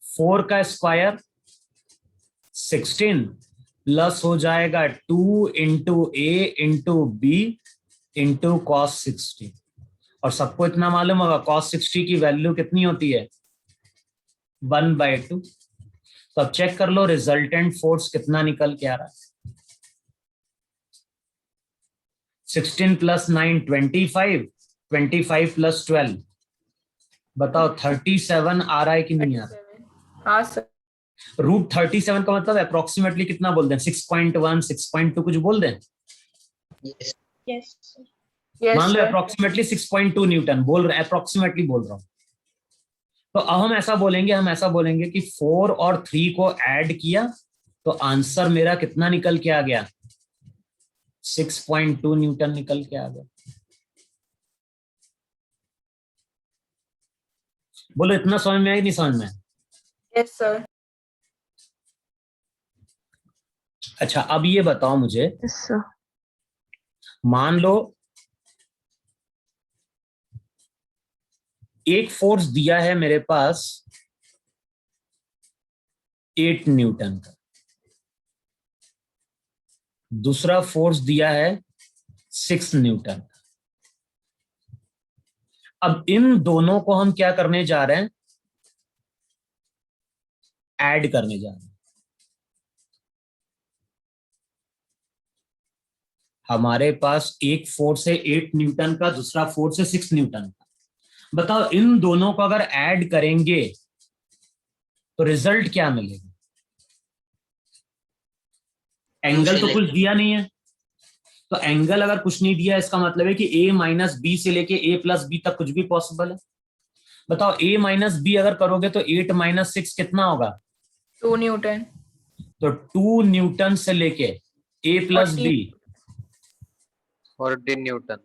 4 का स्क्वायर 16 प्लस हो जाएगा 2 × A × B × cos 60। और सबको इतना मालूम होगा cos 60 की वैल्यू कितनी होती है? 1/2। तो अब चेक कर लो रिजल्टेंट फोर्स कितना निकल के आ रहा है। 16 + 9 25, 25 + 12 बताओ 37 आ रहा है कि नहीं आ रहा? 37. हाँ सर. √37 का मतलब अप्रोक्सीमेटली कितना बोल दें? 6.1, 6.2 कुछ बोल दें? यस। Yes, sir. Yes, मान लो sir. अप्रोक्सीमेटली 6.2 न्यूटन बोल रहे, अप्रोक्सीमेटली बोल रहा हूं। तो अब हम ऐसा बोलेंगे कि 4 और 3 को ऐड किया तो आंसर मेरा कितना निकल के आ गया? 6.2 न्यूटन निकल के आ गया। बोलो इतना समझ में आया कि नहीं समझ में आया? Yes, sir. अच्छा अब ये बताओ मुझे, Yes, sir. मान लो एक फोर्स दिया है मेरे पास 8 न्यूटन का, दूसरा फोर्स दिया है 6 न्यूटन का। अब इन दोनों को हम क्या करने जा रहे हैं? ऐड करने जा रहे हैं। हमारे पास एक फोर्स है 8 न्यूटन का, दूसरा फोर्स है 6 न्यूटन का। बताओ इन दोनों को अगर ऐड करेंगे तो रिजल्ट क्या मिलेगा? एंगल तो कुछ दिया नहीं है, तो एंगल अगर कुछ नहीं दिया इसका मतलब है कि A - B से लेके A + B तक कुछ भी पॉसिबल है। बताओ A - B अगर करोगे तो 8 - 6 कितना होगा? 2 न्यूटन. तो 2 न्यूटन से लेके A + B 40 न्यूटन।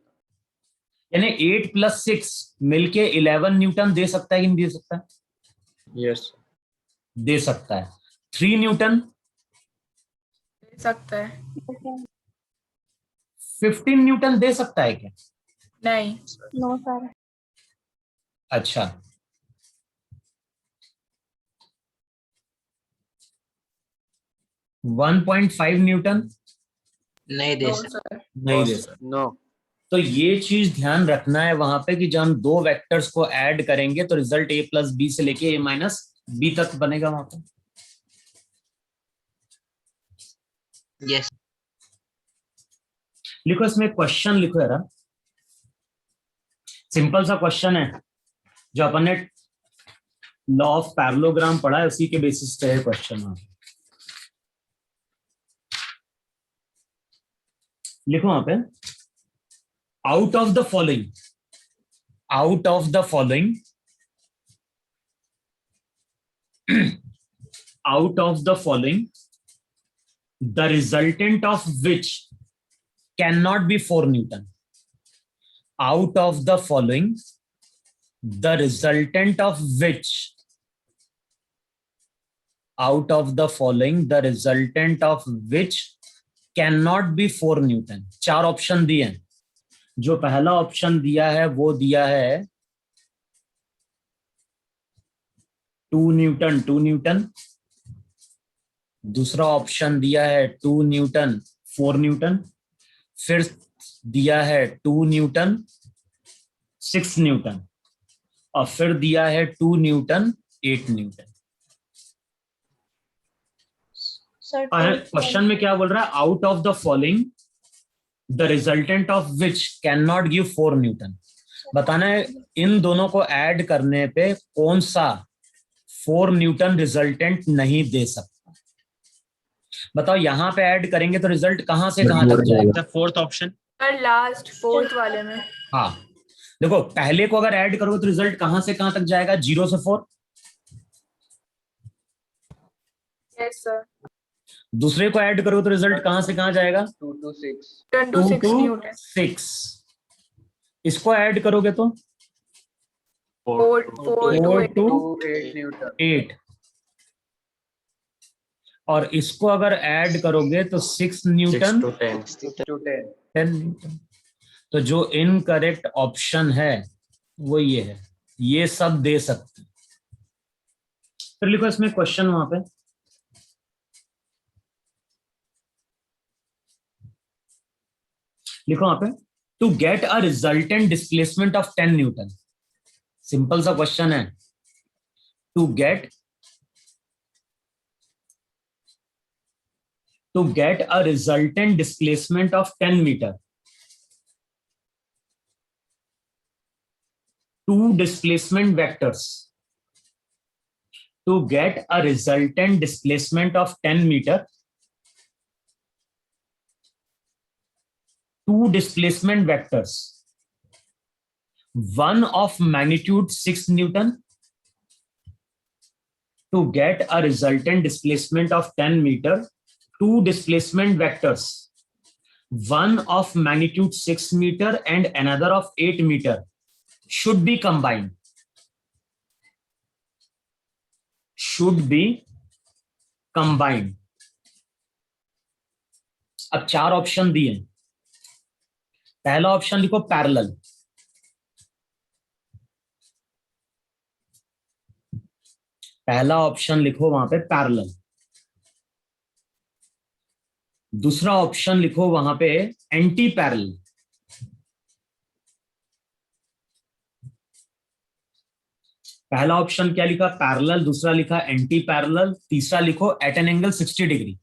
यानी 8 + 6 मिलके 11 न्यूटन दे सकता है कि नहीं दे सकता है? यस दे सकता है। 3 न्यूटन दे सकता है. Yes, sir. 15 न्यूटन दे सकता है क्या? नहीं. No, sir. अच्छा, वन 1.5 न्यूटन नहीं दे No, सकते। sir. नहीं दे सकता। नो तो ये चीज ध्यान रखना है वहां पे कि जब हम दो वेक्टर्स को ऐड करेंगे तो रिजल्ट A + B से लेके A - B तक बनेगा वहां पे। यस। लिखो इसमें क्वेश्चन लिखो यार, सिंपल सा क्वेश्चन है जो अपन ने लॉ ऑफ पैरेललोग्राम पढ़ा है उसी के बेसिस पे है क्वेश्चन। लिखो वहां पे out of the following out of the following out of the following the resultant of which cannot be 4 Newton. Out of the following, the resultant of which, out of the following, the resultant of which cannot be 4 Newton. 4 option दिए हैं. जो पहला option दिया है वो दिया है 2 Newton 2 Newton. दूसरा ऑप्शन दिया है 2 न्यूटन 4 न्यूटन. फिर दिया है 2 न्यूटन 6 न्यूटन. और फिर दिया है 2 न्यूटन 8 न्यूटन. Sir, क्वेश्चन में क्या बोल रहा है? Out of the following the resultant of which can not give 4 Newton. बताना है इन दोनों को ऐड करने पे कौन सा 4 न्यूटन रिजल्टेंट नहीं दे सकता. बताओ यहां पे ऐड करेंगे तो रिजल्ट कहां से कहां तक जाएगा? Fourth option. Sir last fourth वाले में. हाँ देखो, पहले को अगर ऐड करोगे तो रिजल्ट कहां से कहां तक जाएगा? 0 से 4. Yes sir. दूसरे को ऐड करोगे तो रिजल्ट कहां से कहां जाएगा? 2 to 6. 10 to 6 Newton. 6. इसको ऐड करोगे तो 4 4 to 8 Newton. 8. और इसको अगर ऐड करोगे तो 6 न्यूटन 6 to 10. 10 न्यूटन. तो जो इनकरेक्ट ऑप्शन है वो ये है. ये सब दे सकते. फिर लिखो इसमें क्वेश्चन वहां पे. लिखो वहां पे to get a resultant displacement of 10 newton. Simple सा क्वेश्चन है. To get a resultant displacement of 10 meter, two displacement vectors. To get a resultant displacement of 10 meter, two displacement vectors, one of magnitude 6 Newton. To get a resultant displacement of 10 meter, two displacement vectors, one of magnitude 6 meter and another of 8 meter should be combined. Should be combined. अब 4 option दिए. पहला option लिखो parallel. पहला option लिखो वहां पे parallel. दूसरा option लिखो वहां पे एंटी पैरेलल. पहला ऑप्शन क्या लिखा? पैरेलल. दूसरा लिखा एंटी पैरेलल. तीसरा लिखो एट एन एंगल 60 डिग्री.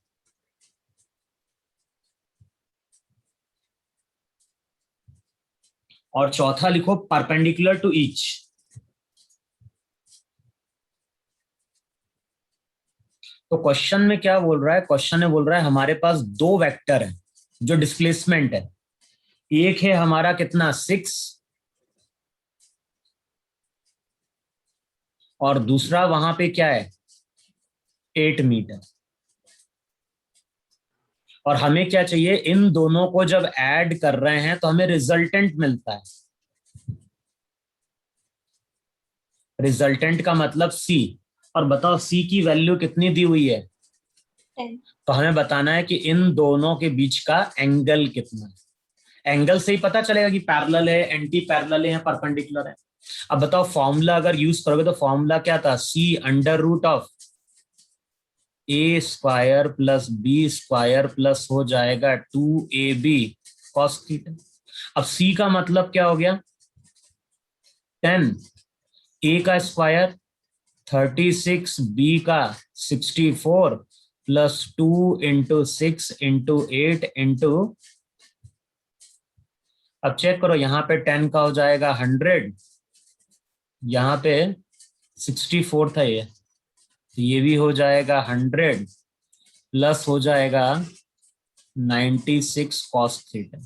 और चौथा लिखो परपेंडिकुलर टू ईच. तो क्वेश्चन में क्या बोल रहा है? क्वेश्चन में बोल रहा है हमारे पास 2 वेक्टर हैं जो डिस्प्लेसमेंट है. एक है हमारा कितना 6 और दूसरा वहां पे क्या है 8 मीटर. और हमें क्या चाहिए? इन दोनों को जब ऐड कर रहे हैं तो हमें रिजल्टेंट मिलता है. रिजल्टेंट का मतलब C. और बताओ C की वैल्यू कितनी दी हुई है? 10. तो हमें बताना है कि इन दोनों के बीच का एंगल कितना है. एंगल से ही पता चलेगा कि पैरेलल है, एंटी पैरेलल है, परपेंडिकुलर है. अब बताओ फॉर्मूला अगर यूज करोगे तो फॉर्मूला क्या था? C √(a² + b² प्लस हो जाएगा 2ab cos थीटा. अब C का मतलब क्या हो गया? 10. A का स्क्वायर 36, B का 64 प्लस 2 × 6 × 8 इंटू. अब चेक करो यहाँ पे 10 का हो जाएगा 100, यहाँ पे 64 था ये, तो ये भी हो जाएगा 100 प्लस हो जाएगा 96 cos थीटा.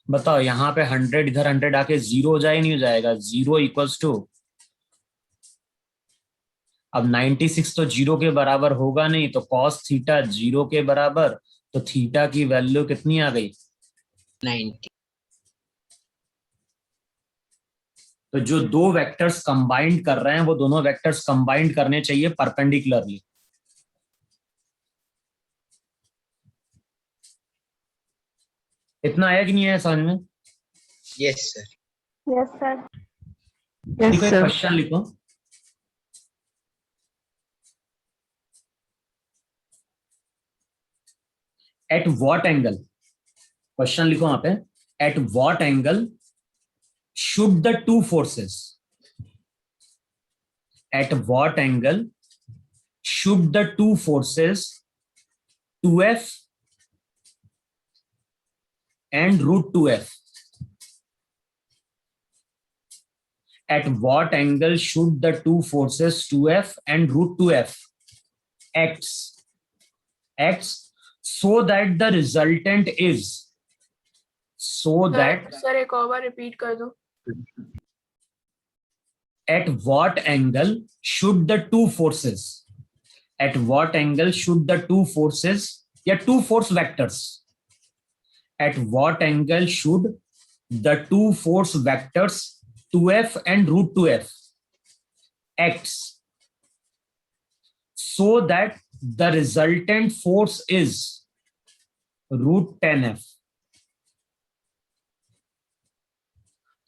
बताओ यहाँ पे 100 इधर 100 आके 0 हो जाए नहीं हो जाएगा? 0 = अब 96 तो 0 के बराबर होगा नहीं, तो cos थीटा 0 के बराबर, तो थीटा की वैल्यू कितनी आ गई? 90। तो जो दो वेक्टर्स कंबाइंड कर रहे हैं वो दोनों वेक्टर्स कंबाइंड करने चाहिए परपेंडिकुलरली। इतना आया कि नहीं आया समझ में? Yes sir. Yes, sir. Yes, लिखो, एक sir. क्वेश्चन लिखो। एट व्हाट एंगल, क्वेश्चन लिखो वहां पे, at what angle should the two forces, at what angle should the two forces 2f and root 2f, at what angle should the two forces 2f and root 2f acts so that the resultant is, so that sir एक और बार repeat कर दो। at what angle should the two forces, at what angle should the two forces या two force vectors, at what angle should the two force vectors 2f and root 2f acts so that the resultant force is root 10f।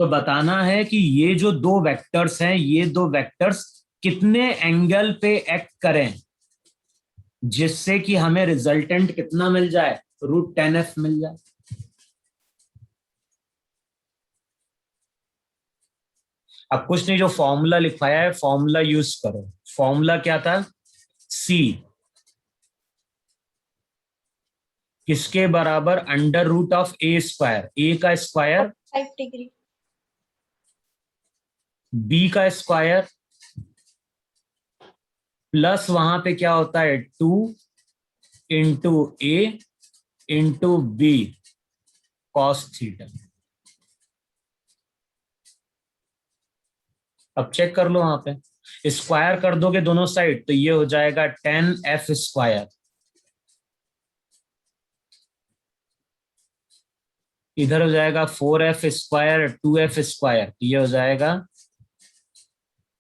तो बताना है कि ये जो दो vectors हैं, ये दो वेक्टर्स कितने एंगल पे एक्ट करें जिससे कि हमें रिजल्टेंट कितना मिल जाए? रूट 10f मिल जाए। अब कुछ नहीं, जो फॉर्मूला लिखवाया है फॉर्मूला यूज करो। फॉर्मूला क्या था? C किसके बराबर? Under root of A square, A का स्क्वायर 5 degree. बी का स्क्वायर प्लस वहां पे क्या होता है 2 into A into B cos theta. अब चेक कर लो, वहां पे स्क्वायर कर दोगे दोनों साइड तो ये हो जाएगा 10f स्क्वायर, इधर हो जाएगा 4f स्क्वायर 2f स्क्वायर, ये हो जाएगा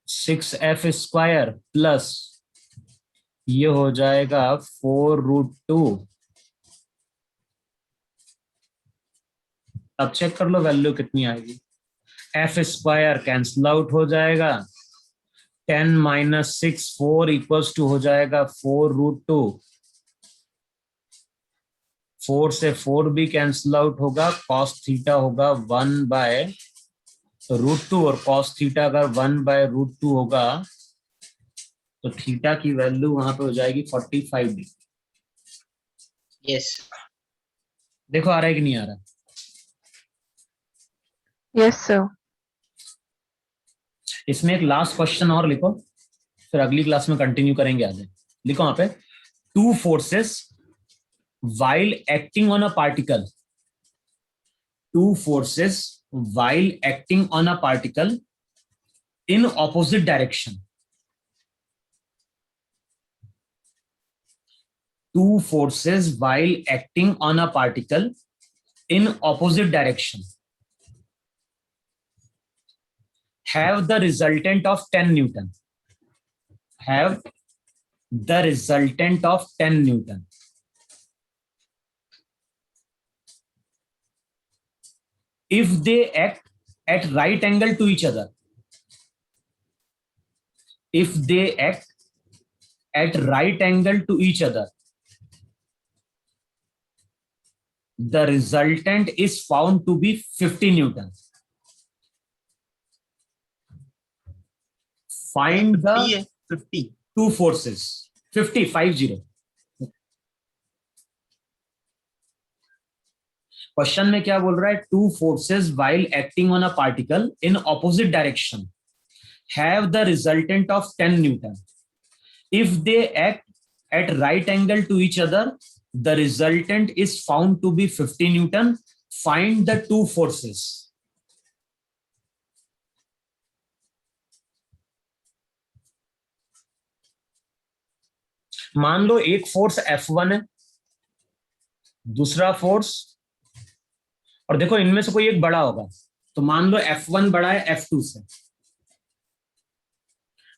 6f स्क्वायर प्लस ये हो जाएगा 4 रूट 2। अब चेक कर लो वैल्यू कितनी आएगी। एफ स्क्वायर कैंसिल आउट हो जाएगा, 10 माइनस 6 4 इक्वल्स टू हो जाएगा 4 रूट 2। 4 से 4 भी कैंसिल आउट होगा, कॉस थीटा होगा 1 बाय रूट 2, और कॉस थीटा अगर 1 बाय रूट 2 होगा तो थीटा की वैल्यू वहां पे हो जाएगी 45 डिग्री। यस। देखो आ रहा है कि नहीं आ रहा? Yes, sir. इसमें एक लास्ट क्वेश्चन और लिखो, फिर अगली क्लास में कंटिन्यू करेंगे आगे। लिखो वहां पे, two forces while acting on a particle, two forces while acting on a particle in opposite direction, two forces while acting on a particle in opposite direction have the resultant of 10 Newton, have the resultant of 10 Newton if they act at right angle to each other, if they act at right angle to each other, the resultant is found to be 50 Newton. Find the 50 two forces, 50. Question में क्या बोल रहा है? Two forces while acting on a particle in opposite direction have the resultant of 10 Newton. If they act at right angle to each other, the resultant is found to be 50 Newton. Find the two forces. मान लो एक force F1 है, दूसरा force, और देखो इनमें से कोई एक बड़ा होगा, तो मान लो F1 बड़ा है F2 से।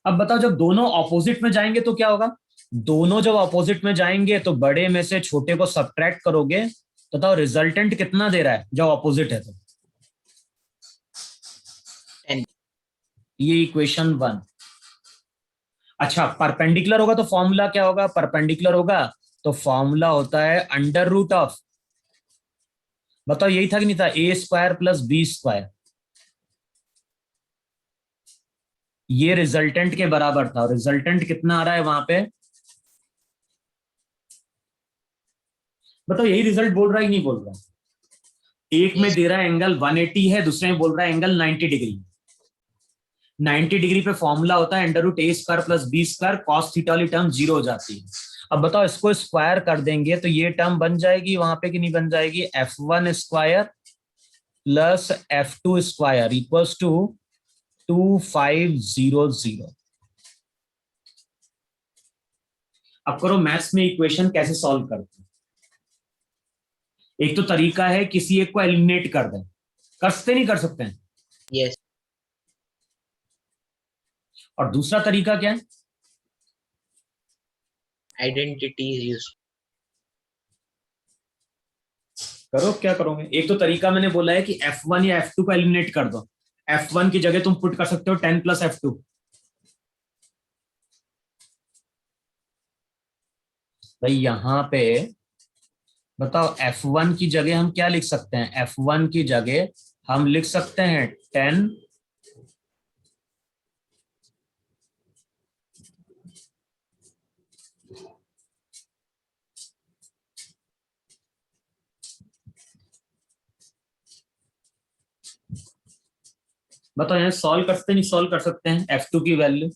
अब बताओ जब दोनों ऑपोजिट में जाएंगे तो क्या होगा? दोनों जब ऑपोजिट में जाएंगे तो बड़े में से छोटे को सब्ट्रैक्ट करोगे तो बताओ रिजल्टेंट कितना दे रहा है जब ऑपोजिट है तो? 10. ये इक्वेशन 1। अच्छा, परपेंडिकुलर होगा तो फॉर्मूला क्या होगा? परपेंडिकुलर होगा तो फॉर्मूला होता है अंडर रूट ऑफ, बताओ यही था कि नहीं था, ए स्क्वायर प्लस बी स्क्वायर। ये रिजल्टेंट के बराबर था, और रिजल्टेंट कितना आ रहा है वहां पे? बताओ यही रिजल्ट बोल रहा है कि नहीं बोल रहा? एक में दे रहा है एंगल 180 है, दूसरे में बोल रहा है एंगल 90 डिग्री। 90 डिग्री पे फॉर्मूला होता है under root A square plus B square, cos theta वाली टर्म 0 हो जाती है। अब बताओ इसको स्क्वायर कर देंगे तो ये टर्म बन जाएगी वहां पे कि नहीं बन जाएगी? F1 square plus F2 square equals to 2500। अब करो मैथ्स में इक्वेशन कैसे सॉल्व करते हैं। एक तो तरीका है किसी एक को एलिमिनेट कर दें, कर सकते नहीं कर सकते हैं? Yes. और दूसरा तरीका क्या है? Identity is used. करो, क्या करोगे? एक तो तरीका मैंने बोला है कि F1 या F2 को एलिमिनेट कर दो। F1 की जगह तुम पुट कर सकते हो 10 प्लस F2। भाई यहां पे बताओ F1 की जगह हम क्या लिख सकते हैं? F1 की जगह हम लिख सकते हैं 10 बताओ यहां सॉल्व कर सकते नहीं सॉल्व कर सकते हैं F2 की वैल्यू?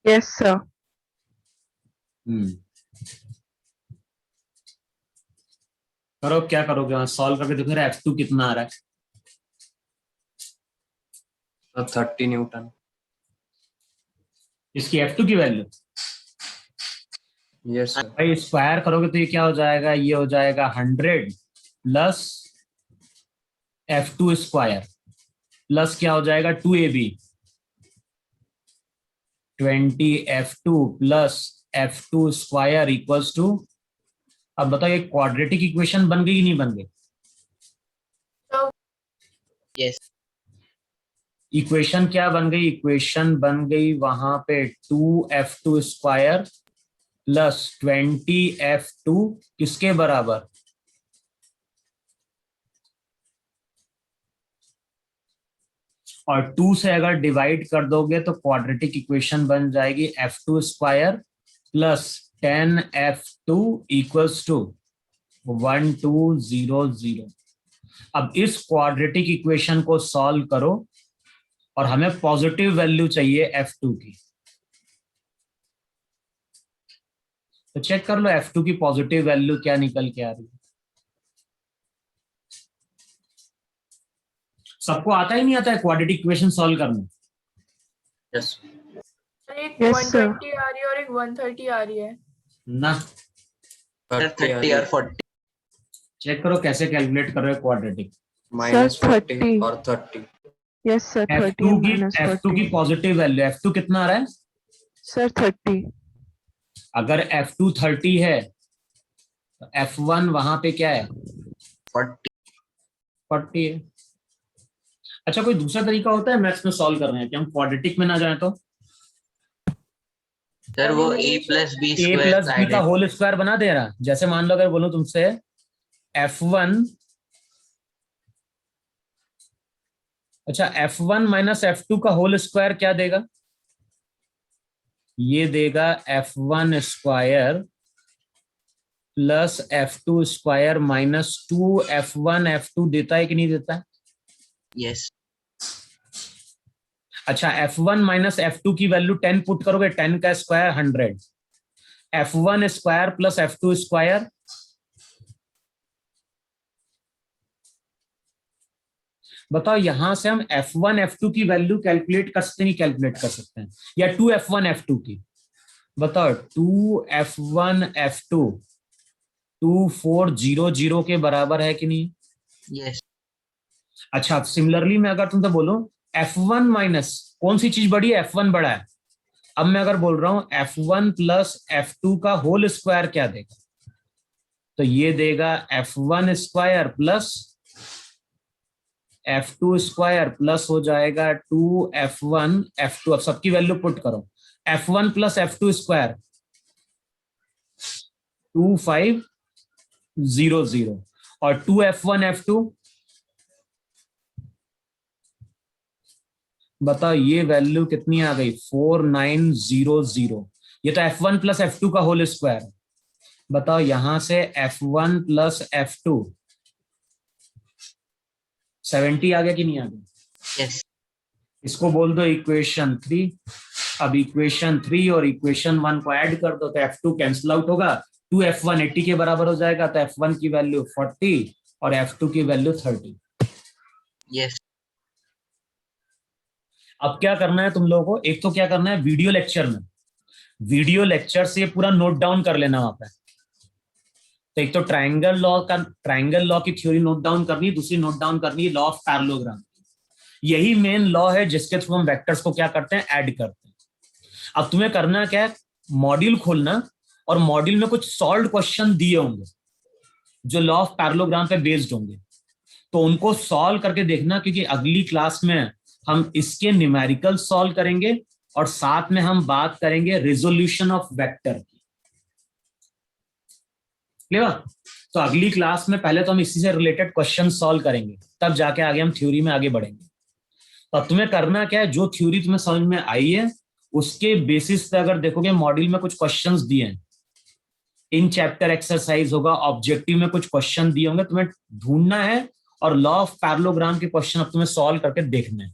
Yes, sir. करो, क्या करोगे? वहां सॉल्व करके देखो F2 कितना आ रहा है। 30 न्यूटन। इसकी F2 की वैल्यू यस सर। भाई स्क्वायर करोगे तो ये क्या हो जाएगा? ये हो जाएगा 100 प्लस F2 स्क्वायर प्लस क्या हो जाएगा? 2AB 20 F2 plus F2 square equals to, अब बताओ ये क्वाड्रेटिक इक्वेशन बन गई नहीं बन गई? Yes. इक्वेशन क्या बन गई? इक्वेशन बन गई वहां पे 2F2 स्क्वायर प्लस 20F2 किसके बराबर? और 2 से अगर डिवाइड कर दोगे तो क्वाड्रेटिक इक्वेशन बन जाएगी F2 square plus 10F2 equals to 1200। अब इस क्वाड्रेटिक इक्वेशन को सॉल्व करो और हमें पॉजिटिव वैल्यू चाहिए F2 की। तो चेक कर लो F2 की पॉजिटिव वैल्यू क्या निकल के आ रही है। सबको आता ही नहीं आता है क्वाड्रेटिक इक्वेशन सॉल्व करना? यस। एक Yes, sir. 120 आ रही है और एक 130 आ रही है ना, 30 और 40. चेक करो कैसे कैलकुलेट कर रहे हो क्वाड्रेटिक। Minus Sir, 40 30. और 30। Yes, sir. 30 F2 and की minus F2 की 40. पॉजिटिव वैल्यू F2 कितना आ रहा है? Sir, 30. अगर F2 30 है तो F1 वहां पे क्या है? 40. 40 है। अच्छा, कोई दूसरा तरीका होता है मैथ्स में सॉल्व करने का कि हम क्वाड्रेटिक में ना जाए तो? सर वो a plus b A square plus का बी का identity. होल स्क्वायर बना दे रहा। जैसे मान लो अगर बोलूं तुमसे F1, अच्छा F1 माइनस F2 का होल स्क्वायर क्या देगा? ये देगा F1 square plus F2 square minus 2F1 F2 देता है कि नहीं देता है? Yes. अच्छा, F1 माइनस F2 की वैल्यू 10 पुट करोगे, 10 का square 100, F1 square plus F2 square, बताओ यहां से हम F1 F2 की वैल्यू कैलकुलेट कर सकते हैं, नहीं कैलकुलेट कर सकते हैं, या 2 F1 F2 की, बताओ 2 F1 F2 2400 के बराबर है कि नहीं? yes, अच्छा, सिमिलरली मैं अगर तुमसे बोलूं F1 माइनस कौन सी चीज बड़ी है? F1 बड़ा है। अब मैं अगर बोल रहा हूं F1 प्लस F2 का होल स्क्वायर क्या देगा, तो ये देगा F1 square plus F2 square plus हो जाएगा 2F1 F2। अब सबकी वैल्यू पुट करो, F1 प्लस F2 स्क्वायर 2500 और 2F1 F2 बताओ ये वैल्यू कितनी आ गई? 4900। ये तो F1 प्लस F2 का होल स्क्वायर है। बताओ यहां से F1 प्लस F2 70 आ गया कि नहीं आ गया? yes, इसको बोल दो इक्वेशन 3। अब इक्वेशन 3 और इक्वेशन 1 को ऐड कर दो तो F2 कैंसिल आउट होगा, 2F1 80 के बराबर हो जाएगा, तो F1 की वैल्यू 40 और F2 की वैल्यू 30। yes, अब क्या करना है तुम लोगों को? एक तो क्या करना है, वीडियो लेक्चर से पूरा नोट डाउन कर लेना वहां पे। तो एक तो ट्रायंगल लॉ की थ्योरी नोट डाउन करनी है, दूसरी नोट डाउन करनी है लॉ ऑफ पैरेललोग्राम। यही मेन लॉ है जिसके थ्रू हम वेक्टर्स को क्या करते हैं, ऐड करते हैं। अब तुम्हें करना क्या है, मॉड्यूल खोलना और मॉड्यूल में कुछ सॉल्व क्वेश्चन दिए होंगे जो लॉ ऑफ पैरेललोग्राम पे बेस्ड होंगे, तो उनको सॉल्व करके देखना, क्योंकि अगली क्लास में हम इसके न्यूमेरिकल सॉल्व करेंगे और साथ में हम बात करेंगे रिजोल्यूशन ऑफ वेक्टर की। क्लियर? तो अगली क्लास में पहले तो हम इसी से रिलेटेड क्वेश्चन सॉल्व करेंगे, तब जाके आगे हम थ्योरी में आगे बढ़ेंगे। तो अब तुम्हें करना क्या है, जो थ्योरी तुम्हें समझ में आई है उसके बेसिस पे अगर देखोगे मॉड्यूल में कुछ क्वेश्चंस दिए हैं, इन चैप्टर एक्सरसाइज होगा, ऑब्जेक्टिव में कुछ क्वेश्चन दिए होंगे, तुम्हें ढूंढना है और लॉ ऑफ पैरेललोग्राम के क्वेश्चन अब तुम्हें सॉल्व करके देखना है।